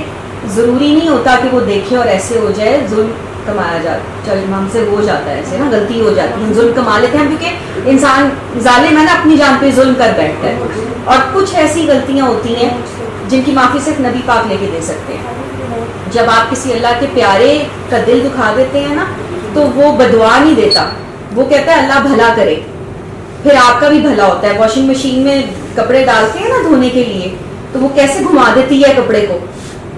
ज़रूरी नहीं होता कि वो देखे और ऐसे हो जाए, जुल्म कमाया जाता, चल हमसे हो जाता है ऐसे ना, गलती हो जाती है, हम जुल्म कमा लेते हैं क्योंकि इंसान जालिम है ना, अपनी जान पे जुल्म कर बैठता है। और कुछ ऐसी गलतियां होती हैं जिनकी माफ़ी सिर्फ नबी पाक लेके दे सकते हैं। जब आप किसी अल्लाह के प्यारे का दिल दुखा देते हैं ना, तो वो बदुआ नहीं देता, वो कहता है अल्लाह भला करे, फिर आपका भी भला होता है। वॉशिंग मशीन में कपड़े डालते हैं ना धोने के लिए, तो वो कैसे घुमा देती है कपड़े को,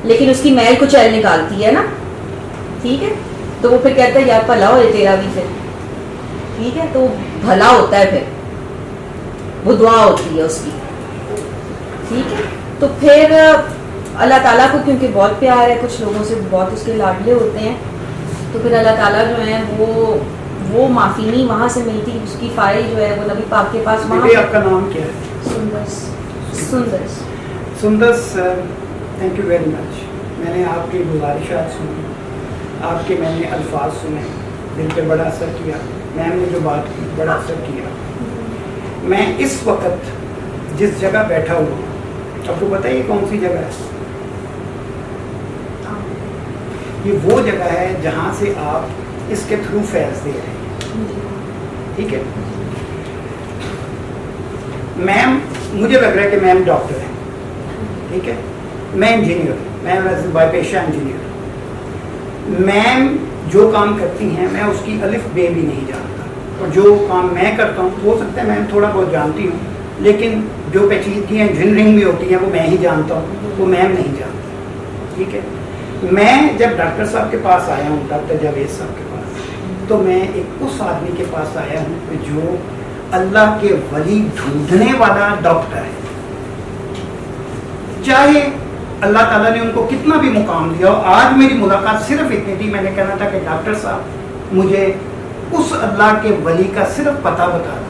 लेकिन उसकी मैल कुछ ऐल निकालती है ना, ठीक है, तो वो फिर कहता है यार भला हो तेरा भी, फिर ठीक है, तो भला होता है, फिर वो दुआ होती है उसकी, ठीक है। तो फिर अल्लाह ताला को क्योंकि बहुत प्यार है, कुछ लोगों से बहुत उसके लाडले होते हैं, तो फिर अल्लाह ताला जो है वो माफ़ी नहीं वहाँ से मिलती, उसकी फाइल जो है वो नबी पाक के पास वहाँ। आपका नाम क्या है? सुंदर। सुंदर, थैंक यू वेरी मच। मैंने आपकी गुजारिशात सुनी, आपके मैंने अल्फाज सुने, दिल पे बड़ा असर किया, मैम ने जो बात की बड़ा असर किया। मैं इस वक्त जिस जगह बैठा हुआ, आपको बताइए कौन सी जगह है? ये वो जगह है जहाँ से आप इसके थ्रू फैज़ दे रहे हैं, ठीक है। मैम, मुझे लग रहा है कि मैम डॉक्टर है, ठीक है, मैं इंजीनियर, मैं बाय पेशा इंजीनियर। मैम जो काम करती हैं मैं उसकी अलिफ बे भी नहीं जानता, और जो काम मैं करता हूँ हो सकता है मैम थोड़ा बहुत जानती हूँ, लेकिन जो पेचीदगियाँ इंजीनियरिंग में होती हैं वो मैं ही जानता हूँ, वो मैम नहीं जानती, ठीक है। मैं जब डॉक्टर साहब के पास आया हूँ, डॉक्टर जावेद साहब के पास, तो मैं एक उस आदमी के पास आया हूँ जो अल्लाह के वली ढूंढने वाला डॉक्टर है। चाहे अल्लाह ताला ने उनको कितना भी मुकाम दिया, और आज मेरी मुलाकात सिर्फ इतनी थी, मैंने कहना था कि डॉक्टर साहब मुझे उस अल्लाह के वली का सिर्फ पता बता दो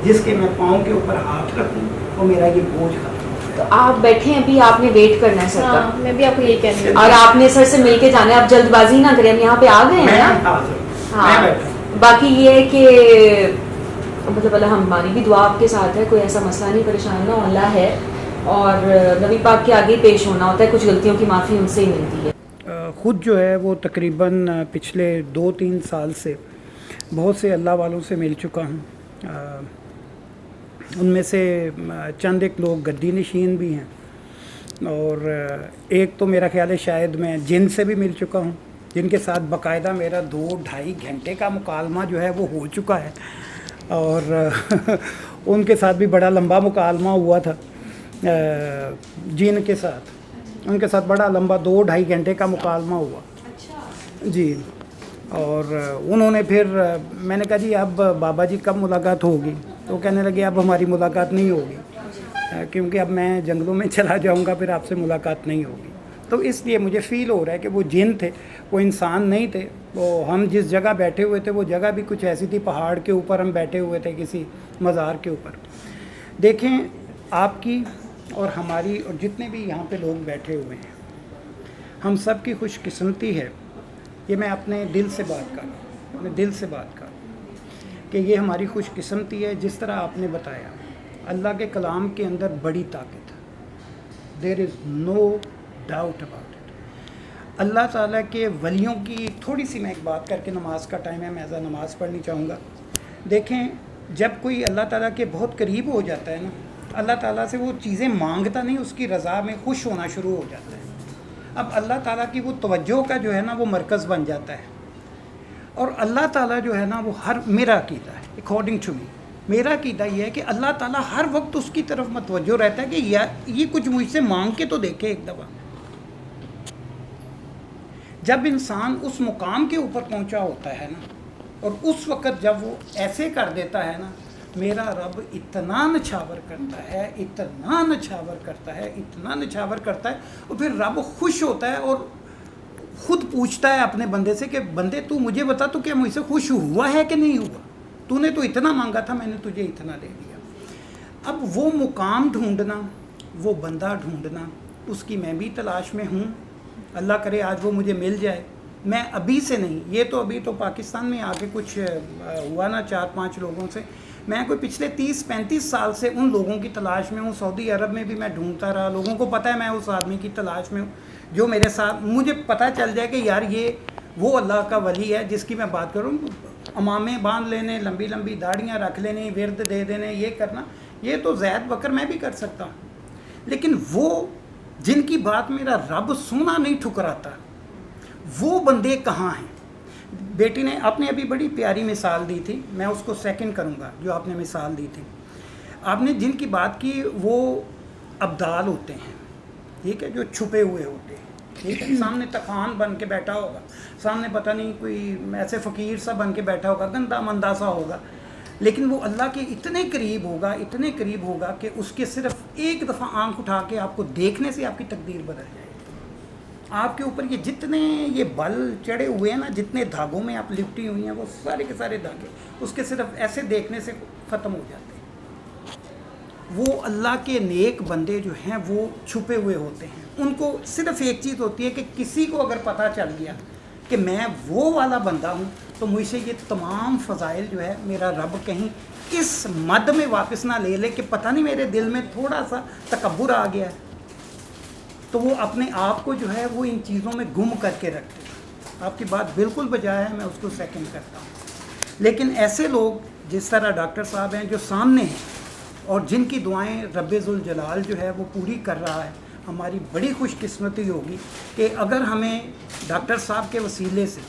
जिसके मैं पाँव के ऊपर हाथ रखूं और मेरा ये बोझ खत्म। तो आप बैठे हैं अभी, आपने वेट करना है सर का। हाँ, मैं भी आपको ये कह रही हूँ। और आपने सर से मिलके जाना है, आप जल्दबाजी ना करें, हम यहाँ पे आ गए हैं मैं ना। हाजिर हूं, हाँ। मैं बैठा हूं। बाकी ये है कि मतलब अल्लाह हमारी भी दुआ आपके साथ है, कोई ऐसा मसला नहीं, परेशान ना हो, अल्लाह है। और नबी पाक के आगे पेश होना होता है, कुछ गलतियों की माफ़ी उनसे ही मिलती है। ख़ुद जो है वो तकरीबन पिछले 2-3 साल से बहुत से अल्लाह वालों से मिल चुका हूँ। उनमें से चंद एक लोग गद्दी नशीन भी हैं, और एक तो मेरा ख्याल है शायद मैं जिन से भी मिल चुका हूँ, जिनके साथ बाकायदा मेरा 2-2.5 घंटे का मुकालमा जो है वो हो चुका है। और उनके साथ भी बड़ा लंबा मुकालमा हुआ था, जिन के साथ, उनके साथ बड़ा लंबा 2-2.5 घंटे का मुकालमा हुआ। जी। और उन्होंने फिर, मैंने कहा जी अब बाबा जी कब मुलाकात होगी, तो कहने लगे अब हमारी मुलाकात नहीं होगी, क्योंकि अब मैं जंगलों में चला जाऊंगा, फिर आपसे मुलाकात नहीं होगी। तो इसलिए मुझे फ़ील हो रहा है कि वो जिन थे, वो इंसान नहीं थे। वो हम जिस जगह बैठे हुए थे वो जगह भी कुछ ऐसी थी, पहाड़ के ऊपर हम बैठे हुए थे, किसी मज़ार के ऊपर। देखें, आपकी और हमारी और जितने भी यहाँ पे लोग बैठे हुए हैं, हम सब की खुशकिस्मती है, ये मैं अपने दिल से बात कर रहा हूँ, अपने दिल से बात कर रहा हूँ कि ये हमारी खुशकिस्मती है। जिस तरह आपने बताया, अल्लाह के कलाम के अंदर बड़ी ताकत है, there is no doubt about it. अल्लाह ताला के वलियों की थोड़ी सी मैं एक बात करके, नमाज का टाइम है, मैं ऐसा नमाज़ पढ़नी चाहूँगा। देखें, जब कोई अल्लाह ताला के बहुत करीब हो जाता है ना, अल्लाह ताला से वो चीज़ें मांगता नहीं, उसकी रज़ा में खुश होना शुरू हो जाता है। अब अल्लाह ताला की वो तवज्जो का जो है ना वो मरकज़ बन जाता है। और अल्लाह ताला जो है ना वो हर, मेरा अक़ीदा है, अकॉर्डिंग टू मी, मेरा अक़ीदा ये है कि अल्लाह ताला हर वक्त उसकी तरफ मतवज्जो रहता है कि ये कुछ मुझसे मांग के तो देखे एक दफ़ा। जब इंसान उस मुकाम के ऊपर पहुंचा होता है ना, और उस वक़्त जब वो ऐसे कर देता है ना, मेरा रब इतना नछावर करता है, इतना नछावर करता है, इतना नछावर करता है, और फिर रब खुश होता है और ख़ुद पूछता है अपने बंदे से कि बंदे तू मुझे बता, तो क्या मुझसे खुश हुआ है कि नहीं हुआ? तूने तो इतना मांगा था, मैंने तुझे इतना दे दिया। अब वो मुकाम ढूंढना, वो बंदा ढूंढना, उसकी मैं भी तलाश में हूँ। अल्लाह करे आज वो मुझे मिल जाए। मैं अभी से नहीं, ये तो अभी तो पाकिस्तान में आके कुछ हुआ ना 4-5 लोगों से, मैं कोई पिछले 30-35 साल से उन लोगों की तलाश में हूँ। सऊदी अरब में भी मैं ढूंढता रहा, लोगों को पता है मैं उस आदमी की तलाश में हूँ जो मेरे साथ, मुझे पता चल जाए कि यार ये वो अल्लाह का वली है जिसकी मैं बात करूँ। अमामे बांध लेने, लंबी लंबी दाढ़ियाँ रख लेने, विरद दे देने, ये करना, ये तो ज़ैद बकर मैं भी कर सकता हूँ। लेकिन वो जिनकी बात मेरा रब सुना नहीं ठुकराता, वो बंदे कहाँ हैं? बेटी ने, आपने अभी बड़ी प्यारी मिसाल दी थी, मैं उसको सेकंड करूँगा जो आपने मिसाल दी थी। आपने जिनकी बात की वो अब्दाल होते हैं, ठीक है, जो छुपे हुए होते हैं, ठीक है। सामने तखान बन के बैठा होगा, सामने पता नहीं कोई ऐसे फ़कीर सा बन के बैठा होगा, गंदा मंदा सा होगा, लेकिन वो अल्लाह के इतने करीब होगा, इतने करीब होगा कि उसके सिर्फ एक दफ़ा आंख उठा के आपको देखने से आपकी तकदीर बदल जाएगी। आपके ऊपर ये जितने ये बल चढ़े हुए हैं ना, जितने धागों में आप लिपटी हुई हैं, वो सारे के सारे धागे उसके सिर्फ ऐसे देखने से ख़त्म हो जाते हैं। वो अल्लाह के नेक बंदे जो हैं वो छुपे हुए होते हैं। उनको सिर्फ एक चीज़ होती है कि किसी को अगर पता चल गया कि मैं वो वाला बंदा हूँ, तो मुझसे ये तमाम फ़ज़ाइल जो है मेरा रब कहीं इस मद में वापस ना ले कि पता नहीं मेरे दिल में थोड़ा सा तकब्बुर आ गया है, तो वो अपने आप को जो है वो इन चीज़ों में गुम करके रखते हैं। आपकी बात बिल्कुल बजाय है, मैं उसको सेकंड करता हूँ। लेकिन ऐसे लोग जिस तरह डॉक्टर साहब हैं जो सामने हैं और जिनकी दुआएं रब्बुल जलाल जो है वो पूरी कर रहा है, हमारी बड़ी खुशकिस्मती होगी कि अगर हमें डॉक्टर साहब के वसीले से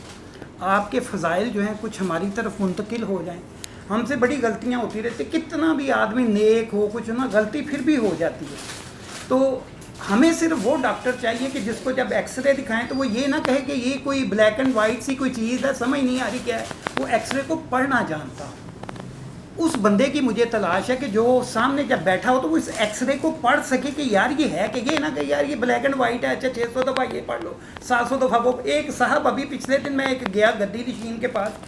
आपके फ़ज़ाइल जो हैं कुछ हमारी तरफ मुंतकिल हो जाएं। हमसे बड़ी गलतियां होती रहती, कितना भी आदमी नेक हो, कुछ ना गलती फिर भी हो जाती है। तो हमें सिर्फ वो डॉक्टर चाहिए कि जिसको जब एक्सरे दिखाएं तो वो ये ना कहे कि ये कोई ब्लैक एंड वाइट सी कोई चीज़ है, समझ नहीं आ रही क्या है, वो एक्सरे को पढ़ना जानता हो। उस बंदे की मुझे तलाश है कि जो सामने जब बैठा हो तो वो इस एक्सरे को पढ़ सके कि यार ये है कि ये ना कि यार ये ब्लैक एंड वाइट है, अच्छा 600 दफ़ा ये पढ़ लो, 700 दफ़ा वो। एक साहब अभी पिछले दिन मैं एक गया गद्दी नशीन के पास,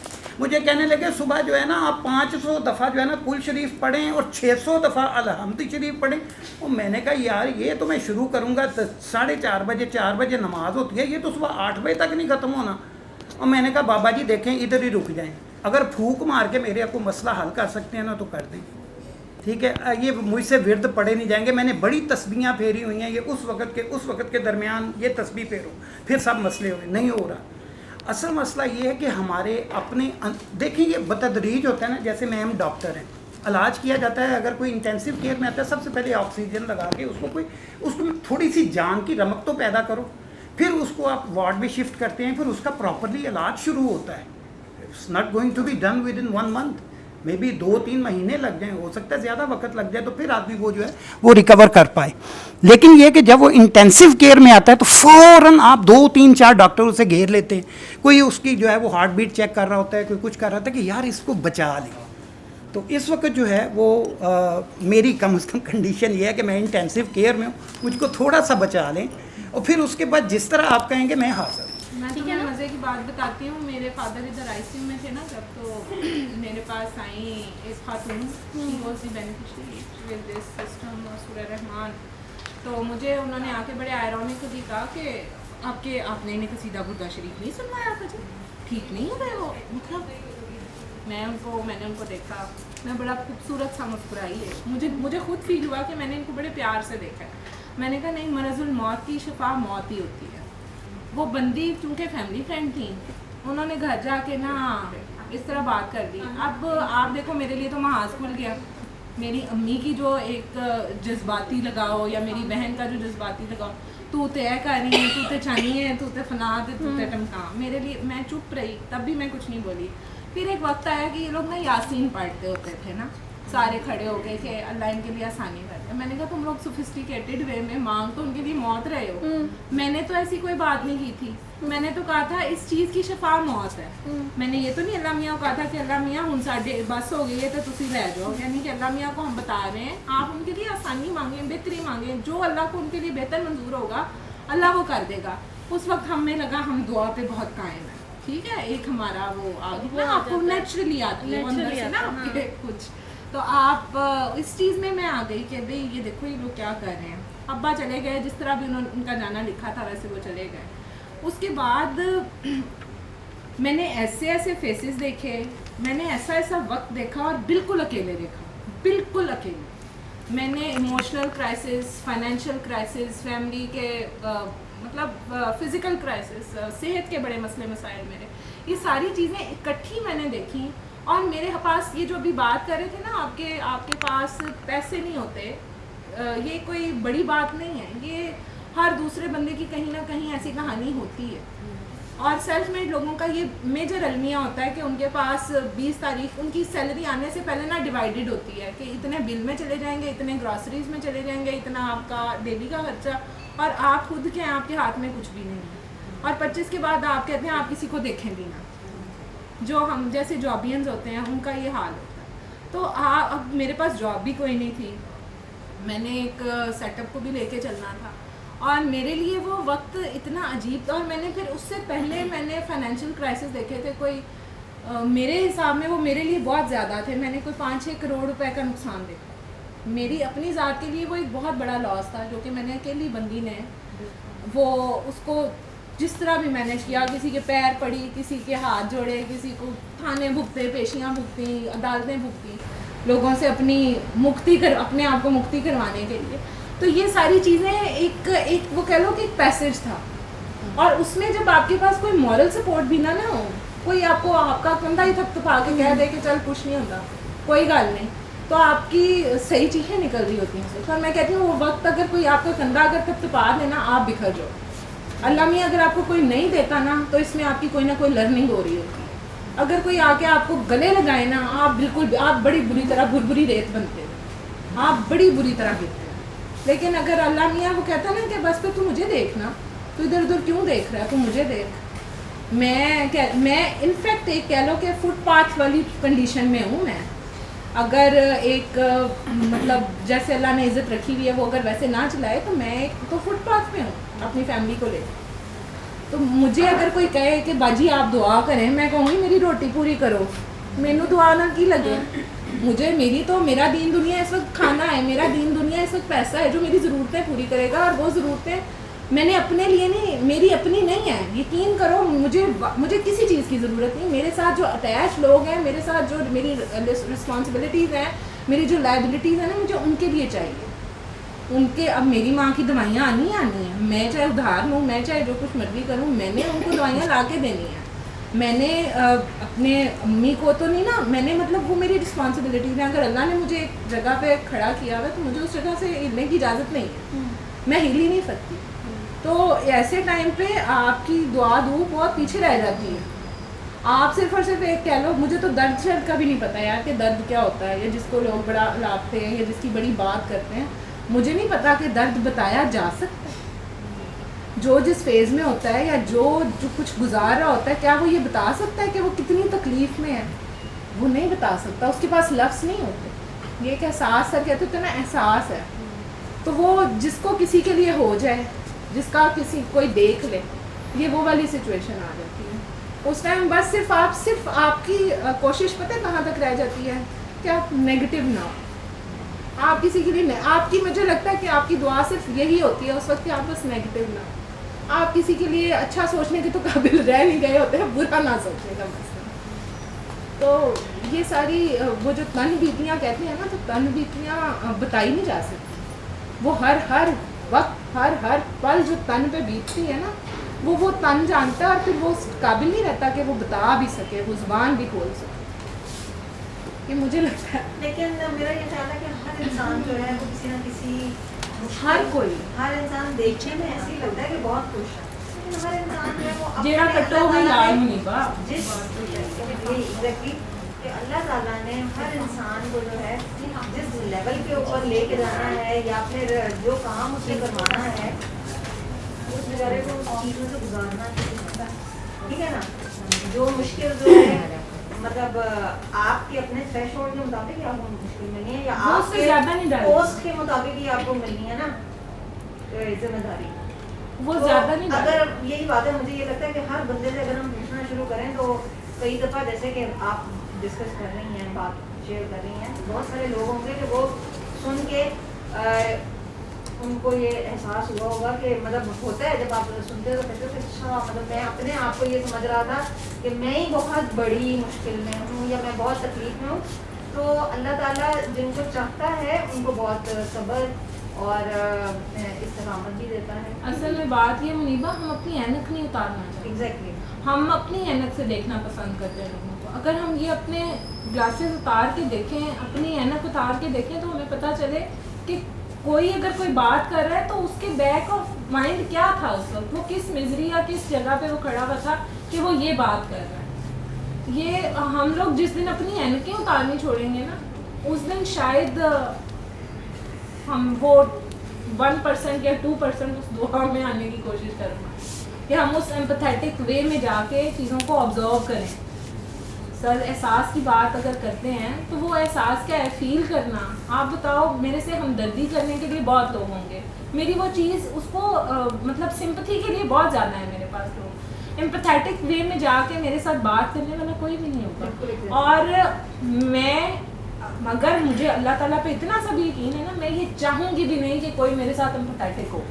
मुझे कहने लगे सुबह जो है ना आप 500 दफ़ा जो है ना कुल शरीफ पढ़ें और 600 दफ़ा अलहम्द शरीफ पढ़ें। और मैंने कहा यार ये तो मैं शुरू करूँगा 4:30 बजे, 4 बजे नमाज़ होती है, ये तो सुबह 8 बजे तक नहीं ख़त्म होना। और मैंने कहा बाबा जी देखें इधर ही रुक जाएं, अगर फूंक मार के मेरे आपको मसला हल कर सकते हैं ना तो कर दें, ठीक है। ये मुझसे विरद पढ़े नहीं जाएंगे, मैंने बड़ी तस्बीहां फेरी हुई हैं, ये उस वक़्त के दरमियान ये तस्बीह फेरो फिर सब मसले हुए, नहीं हो रहा। असल मसला ये है कि हमारे अपने देखिए ये बतदरीज होता है ना, जैसे मैम डॉक्टर हैं, इलाज किया जाता है, अगर कोई इंटेंसिव केयर में आता है सबसे पहले ऑक्सीजन लगा के उसको थोड़ी सी जान की रमक तो पैदा करो, फिर उसको आप वार्ड में शिफ्ट करते हैं, फिर उसका प्रॉपरली इलाज शुरू होता है। It's not going to be done within 1 month, maybe 2-3 महीने लग जाएं, हो सकता है ज़्यादा वक्त लग जाए, तो फिर आदमी वो जो है वो रिकवर कर पाए। लेकिन ये कि जब वो इंटेंसिव केयर में आता है तो फ़ौरन आप 2-3-4 डॉक्टर उसे घेर लेते हैं, कोई उसकी जो है वो हार्ट बीट चेक कर रहा होता है, कोई कुछ कर रहा होता है कि यार इसको बचा लें। तो इस वक्त जो है वो मेरी कम से कम कंडीशन ये है कि मैं इंटेंसिव केयर में हूँ, मुझको थोड़ा सा बचा लें और फिर उसके बाद जिस तरह आप कहेंगे मैं हाजिर। मैं तुम्हें मज़े की बात बताती हूँ, मेरे फादर इधर आईसीयू में थे ना जब, तो मेरे पास आई एक खातून, she was the beneficiary with this system सूरह रहमान। तो मुझे उन्होंने आके बड़े आयरॉनिकली कहा कि आपने इन्हें कसीदा बुर्दा शरीफ नहीं सुनवाया था जी, ठीक नहीं हो गए वो। मतलब मैंने उनको देखा, मैं बड़ा खूबसूरत सा मुस्कुराई है, मुझे खुद फील हुआ कि मैंने इनको बड़े प्यार से देखा है। मैंने कहा नहीं, मरज़ुल मौत की शिफा मौत ही होती है। वो बंदी चूँकि फैमिली फ्रेंड थी, उन्होंने घर जाके ना इस तरह बात कर दी। अब आप देखो मेरे लिए तो महाज खुल गया, मेरी अम्मी की जो एक जज्बाती लगाओ या मेरी बहन का जो जज्बाती लगाओ, तू तय कर रही है, तू ते चानी है, तू ते फना दे, तू ते टमका, मेरे लिए मैं चुप रही, तब भी मैं कुछ नहीं बोली। फिर एक वक्त आया कि ये लोग ना यासीन पढ़ते होते थे ना, सारे खड़े हो गए कि अल्लाह इनके लिए आसानी कर दे। मैंने कहा तुम लोग सोफिस्टिकेटेड वे में मांग तो उनके लिए मौत रहे हो, मैंने तो ऐसी कोई बात नहीं की थी। मैंने तो कहा था इस चीज़ की शिफा मौत है। मैंने ये तो नहीं अल्लाह मियाँ को कहा था कि अल्लाह मियाँ हूँ साढ़े बस हो गई है तो तुसी लै जाओ, यानी कि अल्लाह मियाँ को हम बता रहे हैं आप उनके लिए आसानी मांगे, बेहतरी मांगे, जो अल्लाह को उनके लिए बेहतर मंजूर होगा अल्लाह वो कर देगा। उस वक्त हमें लगा हम दुआ पे बहुत कायम है, ठीक है। एक हमारा वो ना आपको नेचुरली आती है अंदर से ना आपके कुछ, तो आप इस चीज़ में मैं आ गई कि भाई ये देखो ये लोग क्या कर रहे हैं। अब्बा चले गए, जिस तरह भी उन्होंने उनका जाना लिखा था वैसे वो चले गए। उसके बाद मैंने ऐसे ऐसे फेसेस देखे, मैंने ऐसा ऐसा वक्त देखा और बिल्कुल अकेले देखा, बिल्कुल अकेले। मैंने emotional crisis, financial crisis, family के मतलब फिज़िकल क्राइसिस, सेहत के बड़े मसले मसाइल, मेरे ये सारी चीज़ें इकट्ठी मैंने देखी। और मेरे पास ये जो अभी बात कर रहे थे ना आपके पास पैसे नहीं होते, ये कोई बड़ी बात नहीं है, ये हर दूसरे बंदे की कहीं ना कहीं ऐसी कहानी होती है। और सेल्फ मेड लोगों का ये मेजर अलमिया होता है कि उनके पास 20 तारीख उनकी सैलरी आने से पहले ना डिवाइडेड होती है कि इतने बिल में चले जाएंगे, इतने ग्रॉसरीज में चले जाएंगे, इतना आपका डेली का खर्चा, और आप खुद के आपके हाथ में कुछ भी नहीं है। और 25 के बाद आप कहते हैं आप किसी को देखें भी ना, जो हम जैसे जॉबियंस होते हैं उनका ये हाल होता है। तो अब मेरे पास जॉब भी कोई नहीं थी, मैंने एक सेटअप को भी लेके चलना था, और मेरे लिए वो वक्त इतना अजीब था। और मैंने फिर उससे पहले मैंने फाइनेंशियल क्राइसिस देखे थे, कोई मेरे हिसाब में वो मेरे लिए बहुत ज़्यादा थे, मैंने कोई 5-6 करोड़ रुपए का नुकसान देखा। मेरी अपनी ज़ात के लिए वो एक बहुत बड़ा लॉस था, जो कि मैंने अकेली बंदी ने वो उसको जिस तरह भी मैनेज किया, किसी के पैर पड़ी, किसी के हाथ जोड़े, किसी को थाने भुगते, पेशियाँ भुगती, अदालतें भुगती, लोगों से अपने आप को मुक्ति करवाने के लिए। तो ये सारी चीज़ें एक वो कह लो कि एक पैसेज था, और उसमें जब आपके पास कोई मॉरल सपोर्ट भी ना हो, कोई आपको आपका कंधा ही थपथपा के कह दे कि चल कुछ नहीं होता, कोई गल नहीं, तो आपकी सही चीज़ें निकल रही होती हैं। और मैं कहती हूँ वो वक्त अगर कोई आपका कंधा अगर थपथपा देना, आप बिखर जाओ। अल्लाह मियाँ अगर आपको कोई नहीं देता ना, तो इसमें आपकी कोई ना कोई लर्निंग हो रही होती है। अगर कोई आके आपको गले लगाए ना, आप बड़ी बुरी तरह भुरभुरी रेत बनते हैं, आप बड़ी बुरी तरह गिरते हैं। लेकिन अगर अल्लाह मियाँ वो कहता ना कि बस तू मुझे देखना, तू इधर उधर क्यों देख रहा है, तू मुझे देख। मैं इनफैक्ट एक कह लो कि फुटपाथ वाली कंडीशन में हूँ मैं। अगर एक मतलब जैसे अल्लाह ने इज़्ज़त रखी हुई है वो अगर वैसे ना चलाए तो मैं तो फुटपाथ पे हूँ अपनी फैमिली को लेकर। तो मुझे अगर कोई कहे कि बाजी आप दुआ करें, मैं कहूँगी मेरी रोटी पूरी करो, मैनू दुआ ना की लगे। मुझे मेरा दीन दुनिया इस वक्त खाना है, मेरा दीन दुनिया इस वक्त पैसा है जो मेरी ज़रूरतें पूरी करेगा, और वो ज़रूरतें मैंने अपने लिए नहीं, मेरी अपनी नहीं है। यकीन करो मुझे किसी चीज़ की ज़रूरत नहीं। मेरे साथ जो अटैच लोग हैं, मेरे साथ जो मेरी रिस्पॉन्सिबिलिटीज़ हैं, मेरी जो लाइबिलिटीज़ हैं ना, मुझे उनके लिए चाहिए। उनके अब मेरी माँ की दवाइयाँ आनी है, मैं चाहे उधार लूँ, मैं चाहे जो कुछ मर्जी करूँ, मैंने उनको दवाइयाँ ला के देनी है। मैंने अपने अम्मी को तो नहीं ना, मैंने मतलब वो मेरी रिस्पॉन्सिबिलिटीज़ हैं। अगर अल्लाह ने मुझे एक जगह पे खड़ा किया हुआ तो मुझे उस जगह से हिलने की इजाज़त नहीं है, मैं हिल ही नहीं सकती। तो ऐसे टाइम पे आपकी दुआ दूँ बहुत पीछे रह जाती है। आप सिर्फ और सिर्फ एक कह लो, मुझे तो दर्द शर्द का भी नहीं पता यार कि दर्द क्या होता है, या जिसको लोग बड़ा लाभते हैं या जिसकी बड़ी बात करते हैं, मुझे नहीं पता कि दर्द बताया जा सकता है। जो जिस फेज़ में होता है या जो कुछ गुजार रहा होता है, क्या वो ये बता सकता है कि वो कितनी तकलीफ़ में है? वो नहीं बता सकता, उसके पास लफ्ज़ नहीं होते। ये एक एहसास सर कहते थे ना, एहसास है। तो वो जिसको किसी के लिए हो जाए, जिसका किसी कोई देख ले, ये वो वाली सिचुएशन आ जाती है। उस टाइम बस सिर्फ आपकी कोशिश पता है कहाँ तक रह जाती है कि आप नेगेटिव ना हो। आप किसी के लिए आपकी, मुझे लगता है कि आपकी दुआ सिर्फ यही होती है उस वक्त कि आप बस नेगेटिव ना हो। आप किसी के लिए अच्छा सोचने के तो काबिल रह नहीं गए होते हैं, बुरा ना सोचने का मसला। तो ये सारी वो जो तन बीतियाँ कहते हैं ना, तो तन बीतियाँ बताई नहीं जा सकती। वो हर वक्त हर पल जो तन पे बीतती है ना, वो तन जानता है, और फिर वो उस काबिल नहीं रहता कि वो बता भी सके, वो ज़ुबान भी खोल सके। ये मुझे लगता है। लेकिन मेरा ये ख्याल है कि हर इंसान जो है वो किसी ना किसी, हर इंसान देखने में ऐसे ही लगता है कि बहुत खुश है, लेकिन हर इंसान जो है वो जेड़ा कटो हुई लाल नहीं बा एग्जैक्टली कि अल्लाह ताला ने हर इंसान को जो है जिस लेवल के ऊपर लेके जाना है या फिर जो काम उससे करवाना है, उस बेचारे को उस चीज़ों से गुजारना चाहिए, ठीक है ना। जो मुश्किल जो है मतलब आपके अपने थ्रेशोल्ड के मुताबिक ही आपको मुश्किल मिलनी है, या आपके पोस्ट के मुताबिक ही आपको मिलनी है ना जिम्मेदारी, वो ज़्यादा नहीं। अगर यही बात है, मुझे ये लगता है कि हर बंदे से अगर हम पूछना शुरू करें तो कई दफ़ा, जैसे कि आप डिस्कस कर रही हैं, बात शेयर कर रही हैं, बहुत सारे लोग होंगे कि वो सुन के उनको ये एहसास हुआ होगा कि मतलब होता है जब आप सुनते हो तो कहते हो कि अच्छा, मतलब मैं अपने आप को ये समझ रहा था कि मैं ही बहुत बड़ी मुश्किल में हूँ या मैं बहुत तकलीफ में हूँ। तो अल्लाह ताला जिनको चाहता है उनको बहुत सब्र और इस्तिकामत भी देता है। असल में बात ये मुनीबा, हम अपनी ऐनक नहीं उतारना चाहिए। एग्जैक्टली हम अपनी ऐनक से देखना पसंद करते हैं लोगों को। अगर हम ये अपने ग्लासेस उतार के देखें, अपनी ऐनक उतार के देखें, तो हमें पता चले कि कोई अगर कोई बात कर रहा है तो उसके बैक ऑफ माइंड क्या था उस वक्त, वो किस मिजरी या किस जगह पे वो खड़ा हुआ था कि वो ये बात कर रहा है। ये हम लोग जिस दिन अपनी ऐनकें उतारनी छोड़ेंगे ना, उस दिन शायद हम वो 1% या 2% उस दुआ में आने की कोशिश कर पाएँ कि हम उस एम्पैथेटिक वे में जाके चीज़ों को ऑब्जर्व करें। सर एहसास की बात अगर करते हैं तो वो एहसास क्या है, फील करना। आप बताओ, मेरे से हमदर्दी करने के लिए बहुत लोग होंगे, मेरी वो चीज़ उसको मतलब सिंपथी के लिए बहुत ज़्यादा है मेरे पास लोग। एम्पैथेटिक वे में जाके मेरे साथ बात करने वाला कोई भी नहीं होगा। और मैं अगर मुझे अल्लाह ताला पे इतना सा भी यकीन है ना, मैं ये चाहूँगी भी नहीं कि कोई मेरे साथ एम्पैथेटिक हो,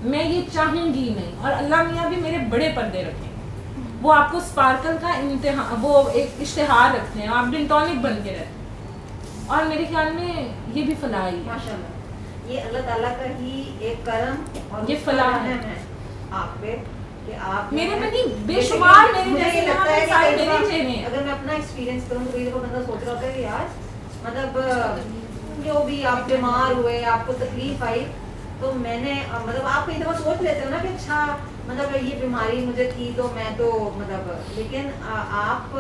मैं ये चाहूँगी नहीं। और अल्लाह मियाँ भी मेरे बड़े पर्दे रखें, वो आपको स्पार्कल का इम्तिहान, वो एक इश्तिहार रखते हैं, आप डिंटॉनिक बन के रहते। और मेरे ख्याल में ये भी फलाह ही है, माशाल्लाह। ये अल्लाह ताला का ही एक करम और ये फलाह है आप पे कि आप मेरे में नहीं, बेशुमार मेरे जैसे लगता है सारे कि मेरे चेहरे। अगर मैं अपना एक्सपीरियंस करूँ तो कई दफ़ा बंदा सोच रहा होता है कि यार मतलब जो भी आप बीमार हुए, आपको तकलीफ आई, तो मैंने मतलब आप कई दफ़ा सोच लेते हो ना कि अच्छा मतलब ये बीमारी मुझे थी तो मैं तो मतलब, लेकिन आप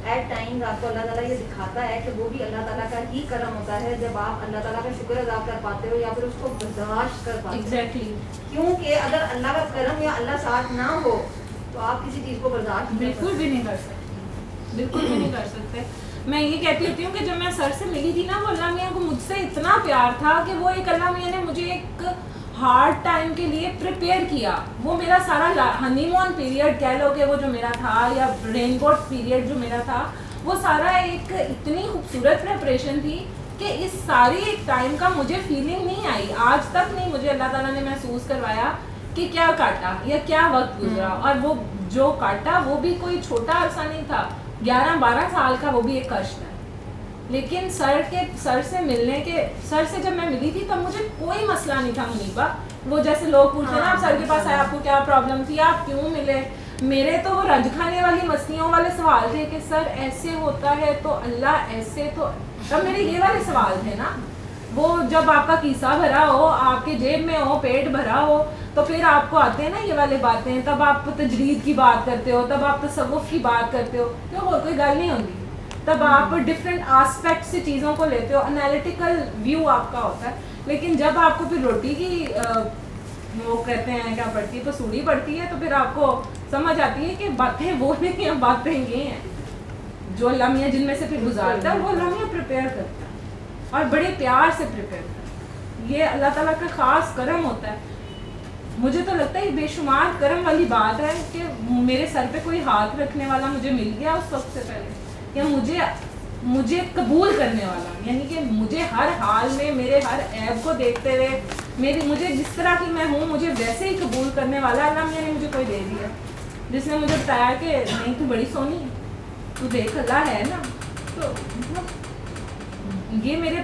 एट टाइम्स आपको अल्लाह ताला ये दिखाता है कि वो भी अल्लाह ताला का ही करम होता है जब आप अल्लाह ताला का शुक्र अदा कर पाते हो या फिर उसको बर्दाश्त कर पाते हो। एग्जैक्टली, क्योंकि अगर अल्लाह का करम या अल्लाह साथ ना हो तो आप किसी चीज़ को बर्दाश्त बिल्कुल भी नहीं कर सकते, बिल्कुल भी नहीं कर सकते। میں یہ کہتی ہوتی ہوں کہ جب میں سر سے ملی تھی نا، وہ اللہ میاں کو مجھ سے اتنا پیار تھا کہ وہ ایک اللہ میاں نے مجھے ایک ہارڈ ٹائم کے لیے پریپیئر کیا. وہ میرا سارا ہنی مون پیریڈ کہہ لو کہ وہ جو میرا تھا، یا رین کوٹ پیریڈ جو میرا تھا، وہ سارا ایک اتنی خوبصورت پریپریشن تھی کہ اس ساری ایک ٹائم کا مجھے فیلنگ نہیں آئی. آج تک نہیں مجھے اللہ تعالیٰ نے محسوس کروایا کہ کیا کاٹا یا کیا وقت گزرا. اور وہ جو کاٹا وہ بھی کوئی چھوٹا عرصہ نہیں تھا، 11-12 سال کا وہ بھی ایک کشت ہے. لیکن سر سے جب میں ملی تھی تب مجھے کوئی مسئلہ نہیں تھا منیبا. وہ جیسے لوگ پوچھتے ہیں نا، آپ سر کے پاس آئے، آپ کو کیا پرابلم تھی، آپ کیوں ملے، میرے تو وہ رنج کھانے والی مستیوں والے سوال تھے کہ سر ایسے ہوتا ہے تو اللہ ایسے، تو تب میرے یہ والے سوال تھے نا. وہ جب آپ کا کیسہ بھرا ہو، آپ کے جیب میں ہو، پیٹ بھرا ہو، تو پھر آپ کو آتے ہیں نا یہ والے باتیں. تب آپ تجرید کی بات کرتے ہو، تب آپ تصوف کی بات کرتے ہو، تو اور کوئی گل نہیں ہوتی. تب آپ ڈفرینٹ آسپیکٹ سے چیزوں کو لیتے ہو، انالیٹیکل ویو آپ کا ہوتا ہے. لیکن جب آپ کو پھر روٹی کی وہ کہتے ہیں کیا پڑتی ہے، پسوڑی پڑتی ہے، تو پھر آپ کو سمجھ آتی ہے کہ باتیں وہ نہیں ہیں، باتیں یہ ہیں. جو اللہ میاں جن میں سے پھر گزارتا ہے وہ اللہ میاں پریپیئر کرتا ہے اور بڑے پیار سے پریپیئر کرتا ہے. یہ اللہ تعالیٰ کا خاص کرم ہوتا ہے. مجھے تو لگتا ہے یہ بے شمار کرم والی بات ہے کہ میرے سر پہ کوئی ہاتھ رکھنے والا مجھے مل گیا اس وقت سے پہلے، یا مجھے قبول کرنے والا، یعنی کہ مجھے ہر حال میں میرے ہر عیب کو دیکھتے ہوئے مجھے جس طرح کی میں ہوں مجھے ویسے ہی قبول کرنے والا اللہ میاں نے مجھے کوئی دے دیا، جس نے مجھے بتایا کہ نہیں تو بڑی سونی ہے، تو دیکھ اللہ ہے نا. تو یہ میرے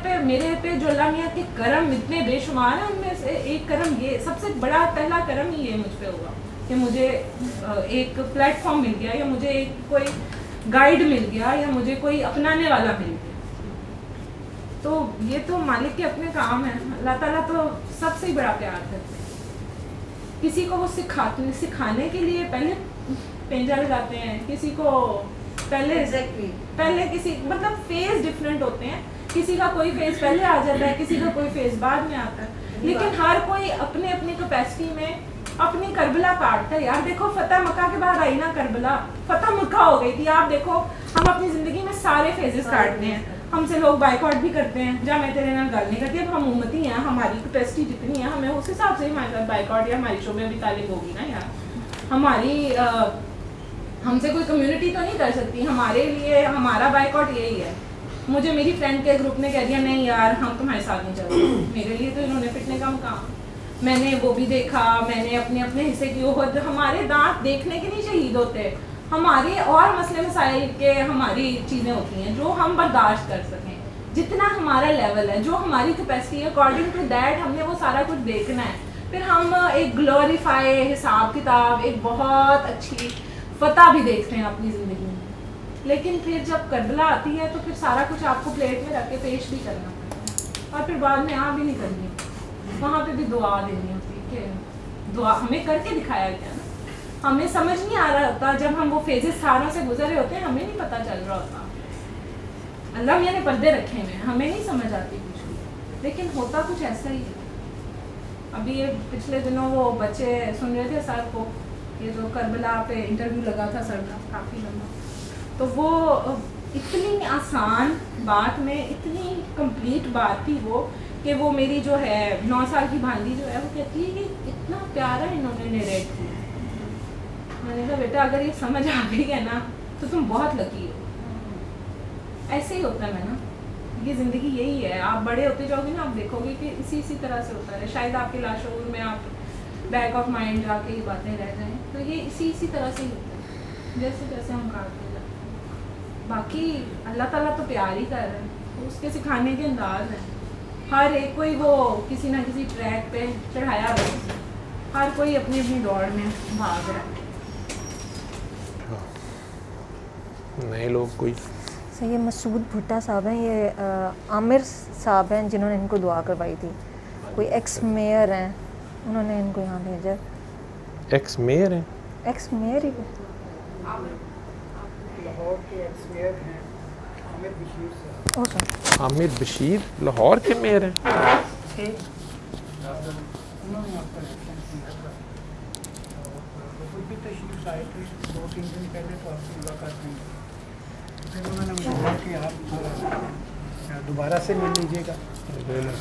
پہ جو اللہ میاں کے کرم اتنے بے شمار ہیں، ان میں سے ایک کرم یہ سب سے بڑا پہلا کرم ہی یہ مجھ پہ ہوا کہ مجھے ایک پلیٹ فارم مل گیا، یا مجھے ایک کوئی گائیڈ مل گیا، یا مجھے کوئی اپنانے والا مل گیا. تو یہ تو مالک کے اپنے کام ہیں. اللہ تعالیٰ تو سب سے بڑا پیار کرتے ہیں. کسی کو وہ سکھانے کے لیے پہلے پینجا لگاتے ہیں، کسی کو پہلے کسی مطلب فیز ڈفرینٹ ہوتے ہیں. کسی کا کوئی فیز پہلے آ جاتا ہے، کسی کا کوئی فیز بعد میں آتا ہے. لیکن ہر کوئی اپنے اپنی کیپیسٹی میں اپنی کربلا کاٹتا ہے. یار دیکھو فتح مکہ کے بعد آئی نا کربلا، فتح مکہ ہو گئی تھی. آپ دیکھو ہم اپنی زندگی میں سارے فیزز کاٹتے ہیں. ہم سے لوگ بائیکاٹ بھی کرتے ہیں، جہاں میں تیرے نال گل نہیں کرتی. اب ہم امتی ہیں، ہماری کیپیسٹی جتنی ہے ہمیں اس حساب سے ہمارے ساتھ بائیکاٹ یا ہماری شعبے بھی تعلق ہوگی نا. یار ہم سے کوئی کمیونٹی تو نہیں کر سکتی. ہمارے لیے ہمارا بائیکاٹ یہی ہے. مجھے میری فرینڈ کے گروپ نے کہہ دیا نہیں یار ہم تمہارے ساتھ نہیں چل رہے. میرے لیے تو انہوں نے پٹنے کا مقام. میں نے وہ بھی دیکھا، میں نے اپنے حصے کی وہ. ہمارے دانت دیکھنے کے نہیں شہید ہوتے، ہمارے اور مسئلے مسائل کے ہماری چیزیں ہوتی ہیں جو ہم برداشت کر سکیں. جتنا ہمارا لیول ہے، جو ہماری کیپیسٹی ہے، اکارڈنگ ٹو دیٹ ہم نے وہ سارا کچھ دیکھنا ہے. پھر ہم ایک گلوریفائی حساب کتاب، ایک بہت اچھی فتح بھی دیکھتے ہیں اپنی زندگی میں. لیکن پھر جب کربلا آتی ہے تو پھر سارا کچھ آپ کو پلیٹ میں رکھ کے پیش بھی کرنا پڑتا ہے، اور پھر بعد میں بھی نہیں کرنی. وہاں پہ بھی دعا دینی ہوتی کہ دعا ہمیں کر کے دکھایا گیا نا. ہمیں سمجھ نہیں آ رہا ہوتا جب ہم وہ فیزز ساروں سے گزرے ہوتے ہیں، ہمیں نہیں پتہ چل رہا ہوتا. اللہ میاں نے پردے رکھے ہوئے ہیں، ہمیں نہیں سمجھ آتی کچھ بھی، لیکن ہوتا کچھ ایسا ہی ہے. ابھی یہ پچھلے دنوں وہ بچے سن رہے تھے سر کو، یہ جو کربلا پہ انٹرویو لگا تھا سر کا کافی لمبا، تو وہ اتنی آسان بات میں اتنی کمپلیٹ بات تھی وہ کہ وہ میری جو ہے 9 سال کی بھانجی جو ہے وہ کہتی ہے کہ اتنا پیارا انہوں نے نیریٹ کیا. میں نے کہا بیٹا اگر یہ سمجھ آ گئی ہے نا تو تم بہت لکی ہو. ایسے ہی ہوتا ہے نا، یہ زندگی یہی ہے. آپ بڑے ہوتے جاؤ گے نا، آپ دیکھو گے کہ اسی طرح سے ہوتا ہے. شاید آپ کے لاشعور میں آپ بیک آف مائنڈ جا کے یہ باتیں رہ جائیں، تو یہ اسی طرح سے ہی ہوتا ہے جیسے جیسے ہم کاٹتے جاتے ہیں. باقی اللہ تعالیٰ تو پیار ہی کر رہا ہے، اس کے سکھانے کے انداز ہیں. ہر ایک کوئی وہ کسی نہ کسی ٹریک پہ چڑھایا ہوا ہے، ہر کوئی اپنی اپنی دوڑ میں بھاگ رہا ہے. نئے لوگ کوئی یہ مسعود بھٹا صاحب ہیں، یہ عامر صاحب ہیں جنہوں نے ان کو دعا کروائی تھی. کوئی ایکس میئر ہیں، انہوں نے ان کو یہاں بھیجا. ایکس میئر ہیں؟ ایکس میئر ہی لاہور کے ایکس میئر ہیں عامر بشیر صاحب. عامر بشیر لاہور کے میئر ہیں؟ انہوں نے آپ کا خود بھی تشریف آئے تھے 2-3 دن پہلے، تو آپ سے ملاقات نہیں. फिर उन्होंने बोला कि आप दोबारा से मिल लीजिएगा।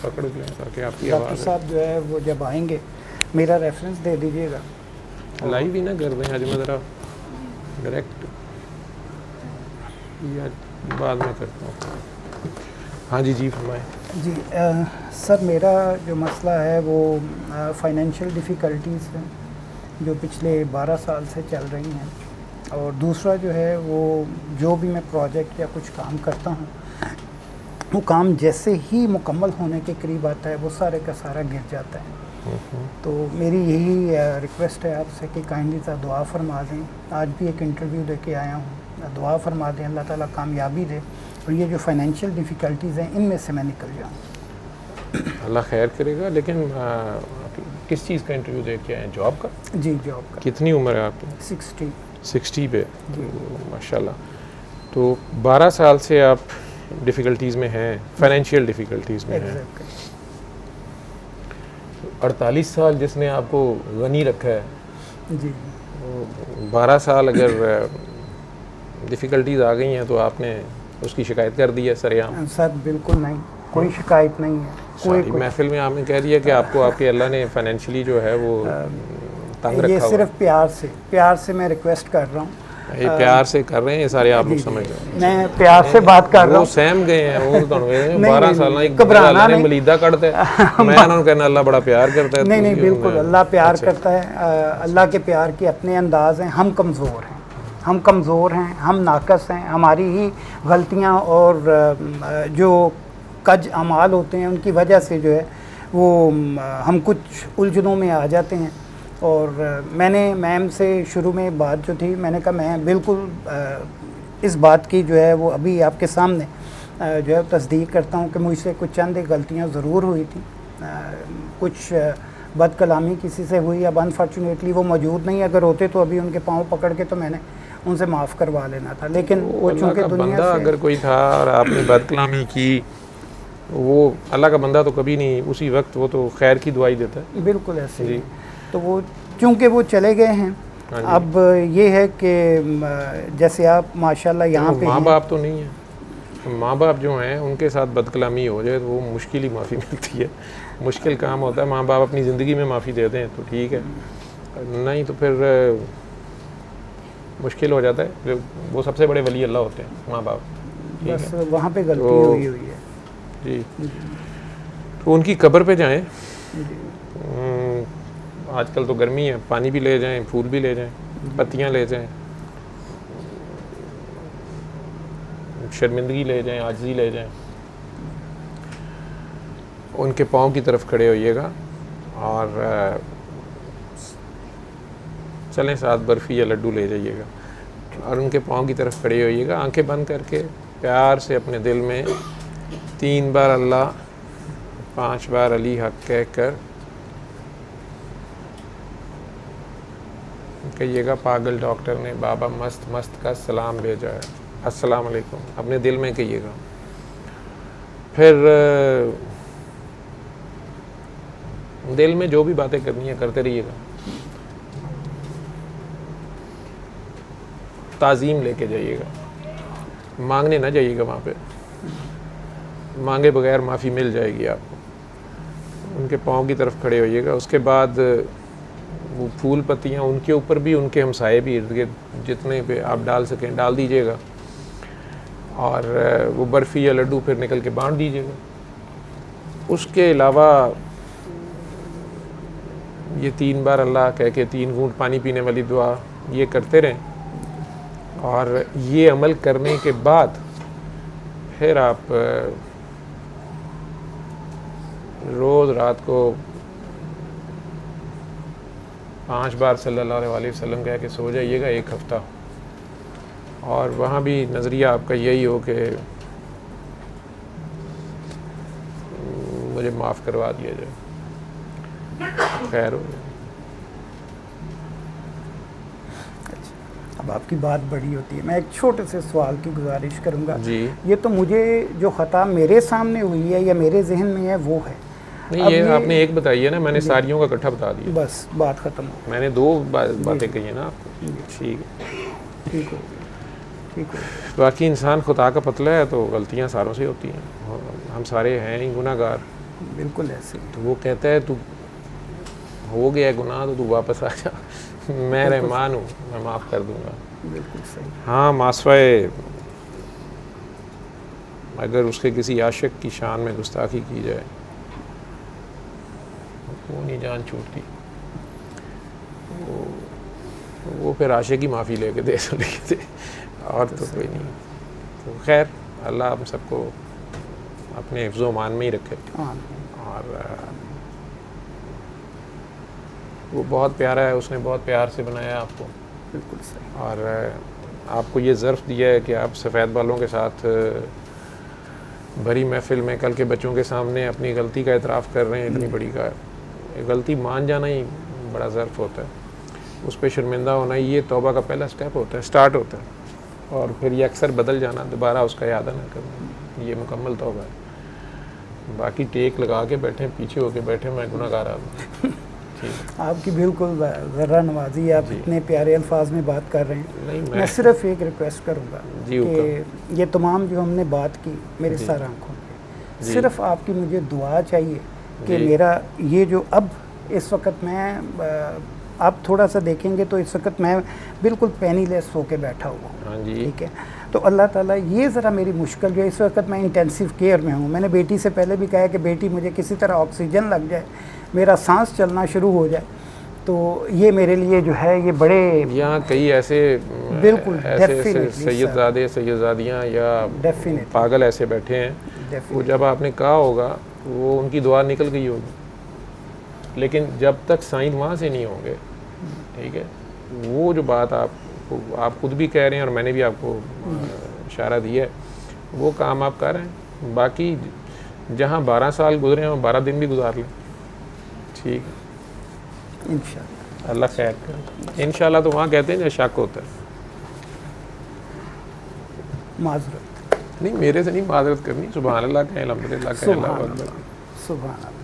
पकड़ के ताकि आपकी डॉक्टर आवाज़ साहब जो है वो जब आएंगे मेरा रेफरेंस दे दीजिएगा। लाइव ही ना कर दें आज, मैं ज़रा डायरेक्ट या बाद में करता हूँ। हाँ जी फरमाएं। जी सर, मेरा जो मसला है वो फाइनेंशियल डिफ़िकल्टीज़ हैं जो पिछले 12 साल से चल रही हैं, और दूसरा जो है वो जो भी मैं प्रोजेक्ट या कुछ काम करता हूँ वो काम जैसे ही मुकम्मल होने के करीब आता है वो सारे का सारा गिर जाता है। तो मेरी यही रिक्वेस्ट है आपसे कि काइंडली सा दुआ फरमा दें। आज भी एक इंटरव्यू देके आया हूँ, दुआ फरमा दें अल्लाह ताला कामयाबी दे और ये जो फाइनेंशियल डिफ़िकल्टीज़ हैं इनमें से मैं निकल जाऊँ। अल्लाह खैर करेगा। लेकिन किस चीज़ का इंटरव्यू दे के आए हैं? जॉब का? जी जॉब का। कितनी उम्र है आपकी? 60 पे? माशाल्लाह। तो 12 साल से आप डिफ़िकल्टीज़ में हैं, फाइनेंशियल डिफ़िकल्टीज़ में हैं। 48 साल जिसने आपको गनी रखा है जी, 12 साल अगर डिफ़िकल्टीज़ आ गई हैं तो आपने उसकी शिकायत कर दी है सरेआम? सर बिल्कुल नहीं, कोई शिकायत नहीं है। कोई महफिल में आपने कह दिया कि आपको आपके अल्लाह ने फाइनेंशियली जो है वो तंग रखा ये सिर्फ प्यार से मैं रिक्वेस्ट कर रहा हूँ। ये प्यार से कर रहे हैं, ये सारे आप लोग समझ रहे हैं। मैं प्यार से बात कर रहा वो हूँ। सहम गए हैं, वो तो 12 साल घबराना ने मलीदा करते हैं। मैं उन्होंने कहना अल्लाह बड़ा प्यार करता है। नहीं बिल्कुल, अल्लाह प्यार करता है। अल्लाह के प्यार के अपने अंदाज हैं। हम कमज़ोर हैं, हम नाकस हैं। हमारी ही गलतियाँ और जो कज अमाल होते हैं उनकी वजह से जो है वो हम कुछ उलझनों में आ जाते हैं। और मैंने मैम से शुरू में बात जो थी, मैंने कहा मैं बिल्कुल इस बात की जो है वो अभी आपके सामने जो है तस्दीक करता हूँ कि मुझसे कुछ चंद गलतियाँ ज़रूर हुई थी। कुछ बदकलामी किसी से हुई, अब अनफॉर्चुनेटली वो मौजूद नहीं। अगर होते तो अभी उनके पाँव पकड़ के तो मैंने उनसे माफ़ करवा लेना था, लेकिन वो चूँकि दुनिया से अगर कोई था और आपने बदकलामी की, वो अल्लाह का बंदा तो कभी नहीं उसी वक्त, वो तो खैर की दुआई देता है। बिल्कुल ऐसे ही। तो वो चूँकि वो चले गए हैं, अब ये है कि जैसे आप माशाल्लाह यहाँ पे माँ बाप तो नहीं है, माँ बाप जो हैं उनके साथ बदकलामी हो जाए तो वो मुश्किल ही माफ़ी मिलती है। मुश्किल काम होता है। माँ बाप अपनी ज़िंदगी में माफ़ी देते हैं तो ठीक है, नहीं तो फिर मुश्किल हो जाता है। वो सबसे बड़े वली अल्लाह होते हैं माँ बाप। बस वहाँ पे गलती हुई है जी। तो उनकी कब्र पे जाएं। आजकल तो गर्मी है, पानी भी ले जाएं, फूल भी ले जाएं, पत्तियाँ ले जाएं, शर्मिंदगी ले जाएं, आजिज़ी ले जाएं। उनके पाँव की तरफ खड़े होइएगा और चलें साथ बर्फ़ी या लड्डू ले जाइएगा और उनके पाँव की तरफ खड़े होइएगा। आंखें बंद करके प्यार से अपने दिल में 3 बार अल्लाह, 5 बार अली हक कह कर कहिएगा पागल डॉक्टर ने बाबा मस्त का सलाम भेजा है, अस्सलाम वालेकुम। अपने दिल में कहिएगा। फिर दिल में जो भी बातें करनी है करते रहिएगा। ताज़ीम लेके जाइएगा, मांगने ना जाइएगा। वहाँ पे मांगे बगैर माफ़ी मिल जाएगी आपको। उनके पाँव की तरफ खड़े होइएगा। उसके बाद वो फूल पत्तियाँ उनके ऊपर भी, उनके हमसाए भी इर्द गिर्द जितने पे आप डाल सकें डाल दीजिएगा और वो बर्फ़ी या लड्डू फिर निकल के बांट दीजिएगा। उसके अलावा ये 3 बार अल्लाह कह के 3 घूंट पानी पीने वाली दुआ ये करते रहें। और ये अमल करने के बाद फिर आप रोज़ रात को 5 बार सल्लल्लाहु अलैहि वसल्लम कह के सो जाइएगा 1 हफ़्ता। और वहाँ भी नज़रिया आपका यही हो कि मुझे माफ़ करवा दिया जाए, खैर हो। अब आपकी बात बड़ी होती है, मैं एक छोटे से सवाल की गुजारिश करूंगा जी। ये तो मुझे जो ख़ता मेरे सामने हुई है या मेरे जहन में है वो है। नहीं ये आपने एक बताई है ना, मैंने सारियों का इकट्ठा बता दिया। बस बात ख़त्म हो। मैंने 2 बातें कही है ना आपको। ठीक है, ठीक हो ٹھیک ہو جائے. باقی انسان خدا کا پتلا ہے تو غلطیاں ساروں سے ہوتی ہیں, ہم سارے ہیں ہی گناہ گار. بالکل ایسے ہی. تو وہ کہتا ہے تو ہو گیا گناہ تو واپس آ جا, میں رحمان ہوں, میں معاف کر دوں گا. بالکل صحیح. ہاں معافی اگر اس کے کسی عاشق کی شان میں گستاخی کی جائے وہ نہیں جان چھوٹتی, وہ پھر عاشق کی معافی لے کے دے سکتے اور تو کوئی نہیں. تو خیر اللہ ہم سب کو اپنے حفظ و امان میں ہی رکھے. اور وہ بہت پیارا ہے, اس نے بہت پیار سے بنایا آپ کو. بالکل صحیح. اور آپ کو یہ ظرف دیا ہے کہ آپ سفید بالوں کے ساتھ بھری محفل میں کل کے بچوں کے سامنے اپنی غلطی کا اعتراف کر رہے ہیں. اتنی بڑی غلطی مان جانا ہی بڑا ظرف ہوتا ہے, اس پہ شرمندہ ہونا یہ توبہ کا پہلا سٹیپ ہوتا ہے, سٹارٹ ہوتا ہے. اور پھر یہ اکثر بدل جانا, دوبارہ اس کا ارادہ نہ کرنا, یہ مکمل توبہ ہے. باقی ٹیک لگا کے بیٹھیں, پیچھے ہو کے بیٹھیں, میں گناہ گار ہوں. آپ کی بالکل ذرہ نوازی, آپ اتنے پیارے الفاظ میں بات کر رہے ہیں. میں صرف ایک ریکویسٹ کروں گا کہ یہ تمام جو ہم نے بات کی میرے سر آنکھوں پہ, صرف آپ کی مجھے دعا چاہیے کہ میرا یہ جو اب اس وقت میں, آپ تھوڑا سا دیکھیں گے تو اس وقت میں بالکل پینی لیس ہو کے بیٹھا ہوا ہوں. ٹھیک ہے, تو اللہ تعالیٰ یہ ذرا میری مشکل جو اس وقت میں انٹینسیو کیئر میں ہوں. میں نے بیٹی سے پہلے بھی کہا کہ بیٹی مجھے کسی طرح آکسیجن لگ جائے, میرا سانس چلنا شروع ہو جائے, تو یہ میرے لیے جو ہے یہ بڑے یہاں کئی ایسے بالکل سیدزادے سیدزادیاں یا پاگل ایسے بیٹھے ہیں, وہ جب آپ نے کہا ہوگا وہ ان کی دعا نکل گئی ہوگی, لیکن جب تک سائن وہاں سے نہیں ہوں گے, ٹھیک ہے, وہ جو بات آپ خود بھی کہہ رہے ہیں اور میں نے بھی آپ کو اشارہ دیا ہے, وہ کام آپ کر رہے ہیں. باقی جہاں 12 سال گزرے ہیں 12 دن بھی گزار لیں, ٹھیک ہے, انشاءاللہ اللہ خیر کرے. انشاءاللہ تو وہاں کہتے ہیں جو شک ہوتا ہے. معذرت نہیں, میرے سے نہیں معذرت کرنی, سبحان اللہ کہیں, الحمدللہ کہیں, اللہ اکبر. سبحان اللہ.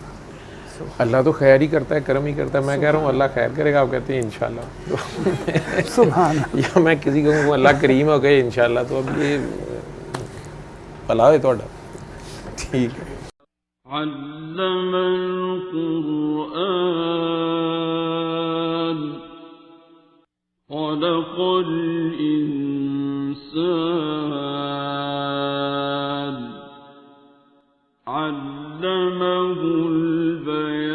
اللہ تو خیر ہی کرتا ہے, کرم ہی کرتا ہے. میں کہہ رہا ہوں اللہ خیر کرے گا, آپ کہتے ہیں انشاءاللہ. سبحان اللہ. یا میں کسی کو کہوں اللہ کریم ہو گئے انشاءاللہ, تو اب یہ بھلا ہے توڑا. ٹھیک ہے. علم القرآن خلق الإنسان علمه البيان